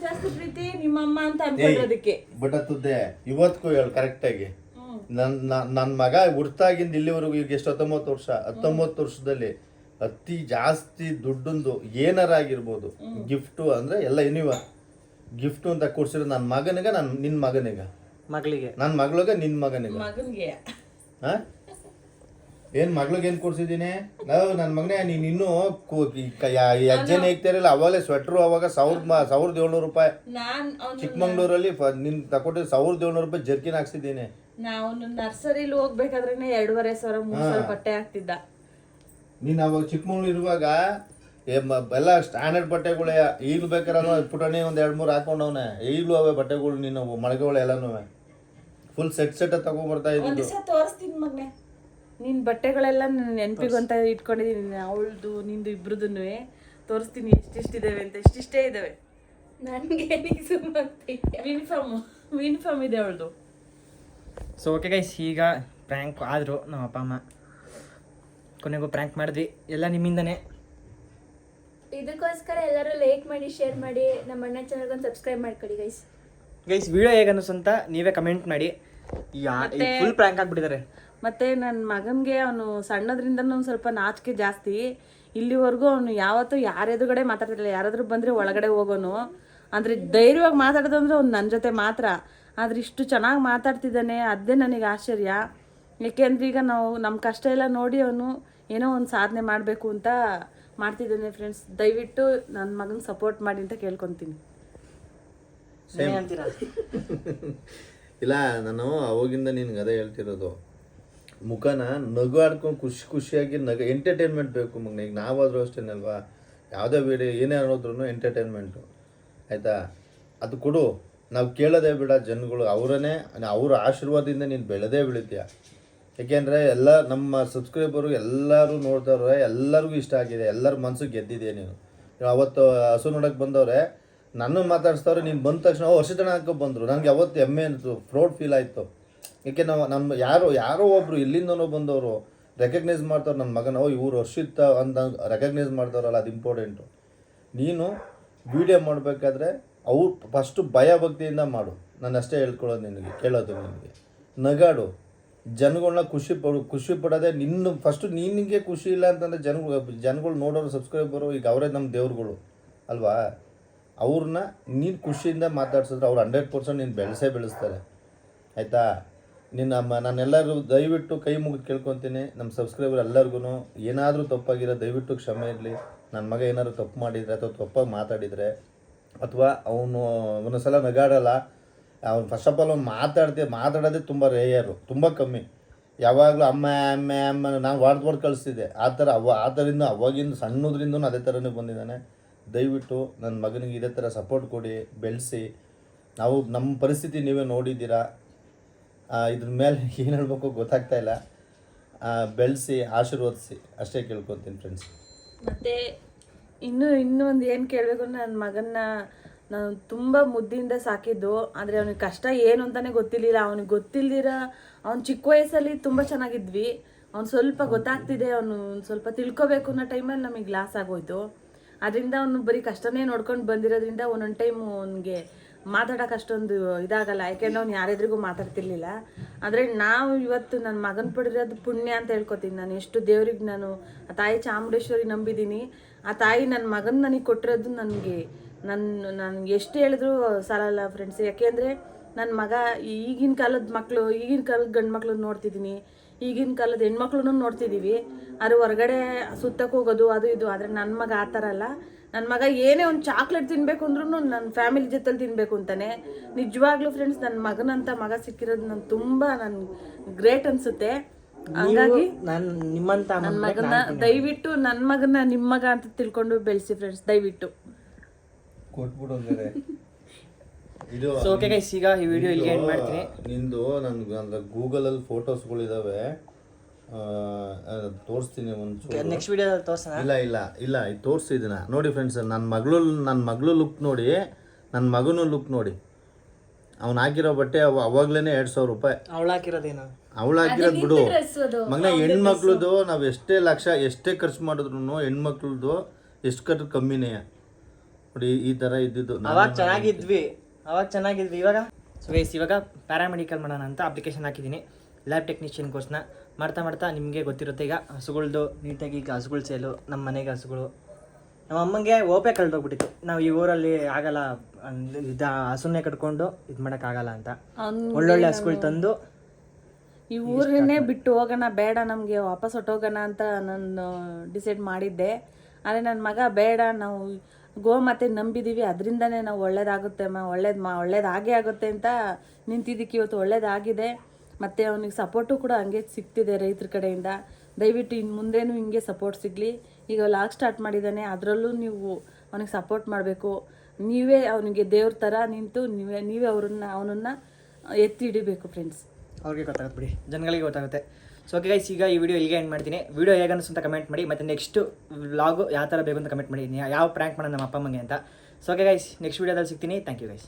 ಜಾಸ್ತಿ ಪ್ರೀತಿ ನಿಮ್ಮಮ್ಮ ಅಂತ ಅನ್ಕೊಂಡ್ರದಕ್ಕೆ ಬಿಟ್ಟುದ್ದೆ ಇವತ್ತಿಗೂ ಹೇಳು ಕರೆಕ್ಟಾಗಿ. ನನ್ನ ಮಗ ಹುಡ್ತಾಗಿಂದ ಇಲ್ಲಿವರೆಗೂ ಈಗ ಎಷ್ಟು 19 ವರ್ಷ. 19 ವರ್ಷದಲ್ಲಿ ಅತಿ ಜಾಸ್ತಿ ದುಡ್ಡೊಂದು ಏನಾರ ಆಗಿರ್ಬೋದು, ಗಿಫ್ಟು ಅಂದ್ರೆ ಎಲ್ಲ ಎನಿವ ಗಿಫ್ಟು ಅಂತ ಕೊಡ್ಸಿರೋ ನನ್ನ ಮಗನಿಗೆ, ನಿನ್ನ ಮಗನಿಗೆ, ಮಗಳಿಗೆ, ನನ್ನ ಮಗಳಿಗೆ, ನಿನ್ನ ಮಗನಿಗೆ. ಮಗನ್ಗೆ ಏನ್ ಮಗ್ಳಿಗೆ ಏನ್ ಕೊಡ್ಸಿದ್ದೀನಿ ನಾವು? ನನ್ನ ಮಗನೇ ನೀನ್ ಇನ್ನೂ ಹೆಜ್ಜೆನೆ ಇಕ್ತಾರಿಲ್ಲ. ಅವಾಗಲೇ ಸ್ವೆಟ್ರು ಅವಾಗ 1,700 ರೂಪಾಯಿ. ಚಿಕ್ಕಮಂಗ್ಳೂರಲ್ಲಿ ನಿನ್ ತಕೊಟ್ಟಿದ್ದು 1,700 ರೂಪಾಯಿ ಜರ್ಕಿನ್ ಹಾಕ್ಸಿದ್ದೀನಿ. ನಾವು ನರ್ಸರಿಲಿ ಹೋಗ್ಬೇಕಾದ್ರೆ 2,500-3,000 ಬಟ್ಟೆ ಹಾಕ್ತಿದ್ದ. ನೀನ್ ಅವಾಗ ಚಿಕ್ಕಮಂಗ್ಳೂರು ಇರುವಾಗ ಎಲ್ಲ ಸ್ಟ್ಯಾಂಡರ್ಡ್ ಬಟ್ಟೆಗಳೇ. ಈಗಲೂ ಬೇಕಾದ್ರೆ ಪುಟಾಣಿ 1-2-3 ಹಾಕೊಂಡವನೆ. ಈಗಲೂ ಅವೇ ಬಟ್ಟೆಗಳು ನೀನು ಮಳೆಗಳು ಎಲ್ಲನೂ ಫುಲ್ ಸೆಟ್ ತಗೊಂಡ್ಬರ್ತಾ ಇದ್ದೀನಿ. ತೋರಿಸ್ತೀನಿ ಮಗನೆ, ನಿನ್ ಬಟ್ಟೆಗಳೆಲ್ಲ ನೆನಪಿಗೂ ಅಂತ ಇಟ್ಕೊಂಡಿದ್ದೀನಿ. ಅವಳದು ನಿಂದು ಇಬ್ರದನ್ನು ತೋರಿಸ್ತೀನಿ ಎಷ್ಟಿಷ್ಟಿದ್ದಾವೆ ಅಂತ. ಇಷ್ಟಿಷ್ಟೇ ಇದ್ದಾವೆ. ನನಗೆ ಯೂನಿಫಾರ್ಮ್ ಇದೆ ಅವಳದು. ಸೊ ಓಕೆ ಗೈಸ್, ಈಗ ಪ್ರ್ಯಾಂಕ್ ಆದರು ನಮ್ಮ ಅಪ್ಪ ಅಮ್ಮ. ಕೊನೆಗೂ ಪ್ರ್ಯಾಂಕ್ ಮಾಡಿದ್ವಿ, ಎಲ್ಲ ನಿಮ್ಮಿಂದನೇ. ಇದಕ್ಕೋಸ್ಕರ ಎಲ್ಲರೂ ಲೈಕ್ ಮಾಡಿ, ಶೇರ್ ಮಾಡಿ, ನಮ್ಮ ಅಣ್ಣ ಚಾನಲ್ಗೊಂದು ಸಬ್ಸ್ಕ್ರೈಬ್ ಮಾಡ್ಕೊಳ್ಳಿ ಗೈಸ್. ವಿಡಿಯೋ ಹೇಗೆ ಅನ್ನಿಸಂತ ನೀವೇ ಕಮೆಂಟ್ ಮಾಡಿ. ಫುಲ್ ಪ್ರ್ಯಾಂಕ್ ಆಗಿಬಿಟ್ಟಿದ್ದಾರೆ. ಮತ್ತು ನನ್ನ ಮಗನಿಗೆ ಅವನು ಸಣ್ಣದ್ರಿಂದನೂ ಒಂದು ಸ್ವಲ್ಪ ನಾಚಿಕೆ ಜಾಸ್ತಿ. ಇಲ್ಲಿವರೆಗೂ ಅವನು ಯಾವತ್ತೂ ಯಾರ ಎದುರುಗಡೆ ಮಾತಾಡ್ತಿರಲಿಲ್ಲ. ಯಾರಾದರೂ ಬಂದರೆ ಒಳಗಡೆ ಹೋಗೋನು. ಅಂದರೆ ಧೈರ್ಯವಾಗಿ ಮಾತಾಡೋದಂದ್ರೆ ಅವ್ನು ನನ್ನ ಜೊತೆ ಮಾತ್ರ. ಆದರೆ ಇಷ್ಟು ಚೆನ್ನಾಗಿ ಮಾತಾಡ್ತಿದ್ದಾನೆ, ಅದೇ ನನಗೆ ಆಶ್ಚರ್ಯ. ಏಕೆಂದ್ರೆ ಈಗ ನಾವು ನಮ್ಮ ಕಷ್ಟ ಎಲ್ಲ ನೋಡಿ ಅವನು ಏನೋ ಒಂದು ಸಾಧನೆ ಮಾಡಬೇಕು ಅಂತ ಮಾಡ್ತಿದ್ದಾನೆ. ಫ್ರೆಂಡ್ಸ್, ದಯವಿಟ್ಟು ನನ್ನ ಮಗನ ಸಪೋರ್ಟ್ ಮಾಡಿ ಅಂತ ಕೇಳ್ಕೊತೀನಿ. ಇಲ್ಲ, ನಾನು ಅವಾಗಿಂದ ನಿನ್ಗೆ ಅದೇ ಹೇಳ್ತಿರೋದು. ಮುಖನ ನಗು ಆಡ್ಕೊಂಡು ಖುಷಿಯಾಗಿ ಎಂಟರ್ಟೈನ್ಮೆಂಟ್ ಬೇಕು ಮಗನ. ಈಗ ನಾವಾದರೂ ಅಷ್ಟೇನಲ್ವಾ, ಯಾವುದೇ ವಿಡಿಯೋ ಏನೇ ಅನ್ನೋದ್ರೂ ಎಂಟರ್ಟೈನ್ಮೆಂಟು ಆಯಿತಾ. ಅದು ಕೊಡು, ನಾವು ಕೇಳೋದೇ ಬಿಡ ಜನಗಳು. ಅವ್ರ ಆಶೀರ್ವಾದದಿಂದ ನೀನು ಬೆಳೆದೇ ಬೆಳಿತೀಯ. ಏಕೆಂದರೆ ಎಲ್ಲ ನಮ್ಮ ಸಬ್ಸ್ಕ್ರೈಬರು ಎಲ್ಲರೂ ನೋಡ್ದವ್ರೆ, ಎಲ್ಲರಿಗೂ ಇಷ್ಟ ಆಗಿದೆ, ಎಲ್ಲರ ಮನಸ್ಸಿಗೆ ಗೆದ್ದಿದೆ ನೀನು. ಅವತ್ತು ಹಸು ನೋಡೋಕ್ಕೆ ಬಂದವ್ರೆ, ನನ್ನನ್ನು ಮಾತಾಡಿಸ್ತವ್ರೆ. ನೀನು ಬಂದ ತಕ್ಷಣ ವರ್ಷತನ ಹಾಕೋ ಬಂದರು. ನನಗೆ ಅವತ್ತು ಹೆಮ್ಮೆ ಅನಿಸ್ತು, ಪ್ರೌಡ್ ಫೀಲ್ ಆಯಿತು. ಏಕೆ ನಮ್ಮ ಯಾರೋ ಒಬ್ಬರು ಇಲ್ಲಿಂದನೋ ಬಂದವರು ರೆಕಗ್ನೈಸ್ ಮಾಡ್ತಾವ್ರು ನನ್ನ ಮಗನ. ಇವ್ರು ವರ್ಷಿತ್ತ ಅಂತ ರೆಕಗ್ನೈಸ್ ಮಾಡ್ತಾವ್ರಲ್ಲ, ಅದು ಇಂಪಾರ್ಟೆಂಟು. ನೀನು ವಿಡಿಯೋ ಮಾಡಬೇಕಾದ್ರೆ ಅವ್ರು ಫಸ್ಟು ಭಯ ಭಕ್ತಿಯಿಂದ ಮಾಡು. ನಾನು ಅಷ್ಟೇ ಹೇಳ್ಕೊಳ್ಳೋದು ನಿನಗೆ, ಕೇಳೋದು ನಿನಗೆ. ನಗಾಡು, ಜನಗಳನ್ನ ಖುಷಿ ಪಡೋದೇ ನಿನ್ನ ಫಸ್ಟು. ನಿನಗೆ ಖುಷಿ ಇಲ್ಲ ಅಂತಂದರೆ ಜನಗಳು ನೋಡೋರು, ಸಬ್ಸ್ಕ್ರೈಬರು, ಈಗ ಅವರೇ ನಮ್ಮ ದೇವ್ರುಗಳು ಅಲ್ವಾ. ಅವ್ರನ್ನ ನೀನು ಖುಷಿಯಿಂದ ಮಾತಾಡ್ಸಿದ್ರೆ ಅವ್ರು 100% ನೀನು ಬೆಳೆಸ್ತಾರೆ ಆಯಿತಾ. ನಾನೆಲ್ಲರೂ ದಯವಿಟ್ಟು ಕೈ ಮುಗಿದು ಕೇಳ್ಕೊತೀನಿ, ನಮ್ಮ ಸಬ್ಸ್ಕ್ರೈಬರ್ ಎಲ್ಲರಿಗೂ ಏನಾದರೂ ತಪ್ಪಾಗಿರೋ ದಯವಿಟ್ಟು ಕ್ಷಮೆ ಇರಲಿ. ನನ್ನ ಮಗ ಏನಾದರೂ ತಪ್ಪು ಮಾಡಿದರೆ ಅಥವಾ ತಪ್ಪಾಗಿ ಮಾತಾಡಿದರೆ, ಅಥವಾ ಅವನು ಒಂದೊಂದ್ಸಲ ನಗಾಡಲ್ಲ. ಅವ್ನು ಫಸ್ಟ್ ಆಫ್ ಆಲ್ ಅವ್ನು ಮಾತಾಡೋದೇ ತುಂಬ ರೇಯರು, ತುಂಬ ಕಮ್ಮಿ. ಯಾವಾಗಲೂ ಅಮ್ಮ ನಾನು ವಾಡ್ದು ಕಳಿಸ್ತಿದ್ದೆ. ಆ ಥರದಿಂದ ಅವಾಗಿಂದ ಸಣ್ಣದ್ರಿಂದ ಅದೇ ಥರನೇ ಬಂದಿದ್ದಾನೆ. ದಯವಿಟ್ಟು ನನ್ನ ಮಗನಿಗೆ ಇದೇ ಥರ ಸಪೋರ್ಟ್ ಕೊಡಿ, ಬೆಳೆಸಿ. ನಮ್ಮ ಪರಿಸ್ಥಿತಿ ನೀವೇ ನೋಡಿದ್ದೀರಾ. ಇದ್ರ ಮೇಲೆ ಏನು ಹೇಳ್ಬೇಕು ಗೊತ್ತಾಗ್ತಾ ಇಲ್ಲ. ಬೆಳೆಸಿ, ಆಶೀರ್ವದಿಸಿ ಅಷ್ಟೇ ಕೇಳ್ಕೊತೀನಿ ಫ್ರೆಂಡ್ಸ್. ಮತ್ತು ಇನ್ನೂ ಒಂದು ಏನು ಕೇಳಬೇಕು ಅಂದರೆ, ನನ್ನ ಮಗನ್ನ ನಾನು ತುಂಬ ಮುದ್ದಿಯಿಂದ ಸಾಕಿದ್ದು. ಆದರೆ ಅವನಿಗೆ ಕಷ್ಟ ಏನು ಅಂತಲೇ ಗೊತ್ತಿರಲಿಲ್ಲ. ಅವನಿಗೆ ಗೊತ್ತಿಲ್ದಿರ ಅವ್ನು ಚಿಕ್ಕ ವಯಸ್ಸಲ್ಲಿ ತುಂಬ ಚೆನ್ನಾಗಿದ್ವಿ. ಅವ್ನು ಸ್ವಲ್ಪ ಗೊತ್ತಾಗ್ತಿದೆ, ಅವನು ಸ್ವಲ್ಪ ತಿಳ್ಕೊಬೇಕು ಅನ್ನೋ ಟೈಮಲ್ಲಿ ನಮಗೆ ಲಾಸ್ ಆಗೋಯ್ತು. ಅದರಿಂದ ಅವನು ಬರೀ ಕಷ್ಟನೇ ನೋಡ್ಕೊಂಡು ಬಂದಿರೋದ್ರಿಂದ ಒಂದೊಂದು ಟೈಮು ಅವನಿಗೆ ಮಾತಾಡೋಕೆ ಅಷ್ಟೊಂದು ಇದಾಗಲ್ಲ. ಯಾಕೆಂದ್ರೆ ಅವ್ನು ಯಾರೆದ್ರಿಗೂ ಮಾತಾಡ್ತಿರ್ಲಿಲ್ಲ. ಆದರೆ ನಾವು ಇವತ್ತು ನನ್ನ ಮಗನ ಪಡಿರೋದು ಪುಣ್ಯ ಅಂತ ಹೇಳ್ಕೊತೀನಿ. ನಾನು ಎಷ್ಟು ದೇವ್ರಿಗೆ ನಾನು ಆ ತಾಯಿ ಚಾಮುಂಡೇಶ್ವರಿ ನಂಬಿದ್ದೀನಿ. ಆ ತಾಯಿ ನನ್ನ ಮಗನ ನನಗೆ ಕೊಟ್ಟಿರೋದು ನಾನು ಎಷ್ಟು ಹೇಳಿದ್ರು ಸಾಲಲ್ಲ ಫ್ರೆಂಡ್ಸ್. ಯಾಕೆಂದರೆ ನನ್ನ ಮಗ ಈಗಿನ ಕಾಲದ ಮಕ್ಕಳು, ಈಗಿನ ಕಾಲದ ಗಂಡು ಮಕ್ಕಳು ನೋಡ್ತಿದ್ದೀನಿ, ಈಗಿನ ಕಾಲದ ಹೆಣ್ಮಕ್ಳು ನೋಡ್ತಿದ್ದೀವಿ. ಅದು ಹೊರಗಡೆ ಸುತ್ತಕ್ಕೆ ಹೋಗೋದು ಅದು ಇದು. ಆದರೆ ನನ್ನ ಮಗ ಆ ಥರ ಅಲ್ಲ. ನನ್ನ ಮಗ ಏನೇ ಒಂದು ಚಾಕ್ಲೇಟ್ ತಿನ್ಬೇಕು ಅಂದ್ರೂ ನನ್ನ ಫ್ಯಾಮಿಲಿ ಜೊತೆಲಿ ತಿನ್ಬೇಕು ಅಂತಾನೆ. ನಿಜವಾಗ್ಲೂ ಫ್ರೆಂಡ್ಸ್, ನನ್ನ ಮಗನಂತ ಮಗ ಸಿಕ್ಕಿರೋದು ನಾನು ತುಂಬಾ ಗ್ರೇಟ್ ಅನ್ಸುತ್ತೆ. ಹಂಗಾಗಿ ನಿಮ್ಮಂತ ನನ್ನ ಮಗನ ದಯವಿಟ್ಟು ನನ್ನ ಮಗನ ನಿಮ್ಮ ಮಗ ಅಂತ ತಿಳ್ಕೊಂಡು ಬೆಳೆಸಿ ಫ್ರೆಂಡ್ಸ್, ದಯವಿಟ್ಟು. ಕೊಟ್ಬಿಡೋದ್ರೆ ಇದು ಸೊ ಓಕೆ ಗೈಸ್, ಈಗ ಈ ವಿಡಿಯೋ ಇಲ್ಲಿಗೆ ಎಂಡ್ ಮಾಡ್ತೀನಿ. ನಿಂದು ನನ್ನ ಗೂಗಲಲ್ಲಿ ಫೋಟೋಸ್ಗಳಿದಾವೆ, ತೋರಿಸ್ತೀನಿ ಒಂಚೂರು. ನೆಕ್ಸ್ಟ್ ವಿಡಿಯೋದಲ್ಲಿ ತೋರ್ಸೋಣ. ಇಲ್ಲ ಇದು ತೋರಿಸ್ತಿದ್ದೀನ ನೋಡಿ ಫ್ರೆಂಡ್ಸ್. ನನ್ನ ಮಗಳು ಲುಕ್ ನೋಡಿ, ನನ್ನ ಮಗನೂ ಲುಕ್ ನೋಡಿ. ಅವ್ನು ಹಾಕಿರೋ ಬಟ್ಟೆ ಅವಾಗ್ಲೇ 2,000 ರೂಪಾಯಿ. ಅವಳು ಹಾಕಿರೋದೇನು? ಅವಳು ಹಾಕಿರೋದು ಬಿಡು ಮಗನ. ಹೆಣ್ಮಕ್ಳದು ನಾವು ಎಷ್ಟೇ ಲಕ್ಷ ಎಷ್ಟೇ ಖರ್ಚು ಮಾಡಿದ್ರು ಹೆಣ್ಮಕ್ಳದು ಎಷ್ಟು ಕಟ್ಟೋದು ಕಮ್ಮಿನೇ ನೋಡಿ. ಈ ಥರ ಇದ್ದಿದ್ದು ಅವಾಗ ಚೆನ್ನಾಗಿದ್ವಿ ಇವಾಗ. ಸೊ ಗೈಸ್, ಇವಾಗ ಪ್ಯಾರಾಮೆಡಿಕಲ್ ಮಾಡೋಣ ಅಂತ ಅಪ್ಲಿಕೇಶನ್ ಹಾಕಿದ್ದೀನಿ, ಲ್ಯಾಬ್ ಟೆಕ್ನಿಷಿಯನ್ ಕೋರ್ಸ್ನ. ಮಾಡ್ತಾ ನಿಮಗೆ ಗೊತ್ತಿರುತ್ತೆ ಈಗ ಹಸುಗಳ್ದು ನೀಟಾಗಿ. ಈಗ ಹಸುಗಳು ಸೇಲು, ನಮ್ಮ ಮನೆಗೆ ಹಸುಗಳು. ನಮ್ಮ ಅಮ್ಮಂಗೆ ಓಪೆ ಕಳೆದೋಗ್ಬಿಟ್ಟಿತ್ತು. ನಾವು ಈ ಊರಲ್ಲಿ ಆಗಲ್ಲ, ಹಸುನ್ನೇ ಕಟ್ಕೊಂಡು ಇದು ಮಾಡೋಕ್ಕಾಗಲ್ಲ ಅಂತ ಒಳ್ಳೊಳ್ಳೆ ಹಸುಗಳು ತಂದು ಈ ಊರನ್ನೇ ಬಿಟ್ಟು ಹೋಗೋಣ, ಬೇಡ ನಮಗೆ ವಾಪಸ್ ಹೊಟ್ಟೋಗೋಣ ಅಂತ ನಾನು ಡಿಸೈಡ್ ಮಾಡಿದ್ದೆ. ಆದರೆ ನನ್ನ ಮಗ ಬೇಡ, ನಾವು ಗೋಮಾತೆ ನಂಬಿದ್ದೀವಿ, ಅದರಿಂದನೇ ನಾವು ಒಳ್ಳೇದಾಗುತ್ತೆ ಒಳ್ಳೇದಾಗೇ ಆಗುತ್ತೆ ಅಂತ ನಿಂತಿದ್ದಕ್ಕೆ ಇವತ್ತು ಒಳ್ಳೇದಾಗಿದೆ. ಮತ್ತು ಅವನಿಗೆ ಸಪೋರ್ಟು ಕೂಡ ಹಂಗೆ ಸಿಗ್ತಿದೆ ರೈತರ ಕಡೆಯಿಂದ. ದಯವಿಟ್ಟು ಇನ್ನು ಮುಂದೇನು ಹಿಂಗೆ ಸಪೋರ್ಟ್ ಸಿಗಲಿ. ಈಗ ಲಾಗ್ ಸ್ಟಾರ್ಟ್ ಮಾಡಿದ್ದಾನೆ, ಅದರಲ್ಲೂ ನೀವು ಅವನಿಗೆ ಸಪೋರ್ಟ್ ಮಾಡಬೇಕು. ನೀವೇ ಅವನಿಗೆ ದೇವ್ರ ಥರ ನಿಂತು ನೀವೇ ಅವನನ್ನು ಎತ್ತಿ ಹಿಡಿಬೇಕು ಫ್ರೆಂಡ್ಸ್. ಅವ್ರಿಗೆ ಗೊತ್ತಾಗುತ್ತೆ ಬಿಡಿ, ಜನಗಳಿಗೆ ಗೊತ್ತಾಗುತ್ತೆ. ಸೊ ಓಕೆ ಗೈಸ್, ಈಗ ಈ ವಿಡಿಯೋ ಇಲ್ಲಿಗೆ ಎಂಡ್ ಮಾಡ್ತೀನಿ. ವಿಡಿಯೋ ಹೇಗೆ ಅನಿಸ್ತು ಅಂತ ಕಮೆಂಟ್ ಮಾಡಿ, ಮತ್ತು ನೆಕ್ಸ್ಟ್ ವ್ಲಾಗು ಯಾವ ಥರ ಬೇಕು ಅಂತ ಕಮೆಂಟ್ ಮಾಡಿ, ಯಾವ ಪ್ರ್ಯಾಂಕ್ ಮಾಡೋಣ ನಮ್ಮ ಅಪ್ಪ ಅಮ್ಮಂಗೆ ಅಂತ. ಸೊ ಓಕೆ ಗೈಸ್, ನೆಕ್ಸ್ಟ್ ವಿಡಿಯೋದಲ್ಲಿ ಸಿಗ್ತೀನಿ. Thank you guys.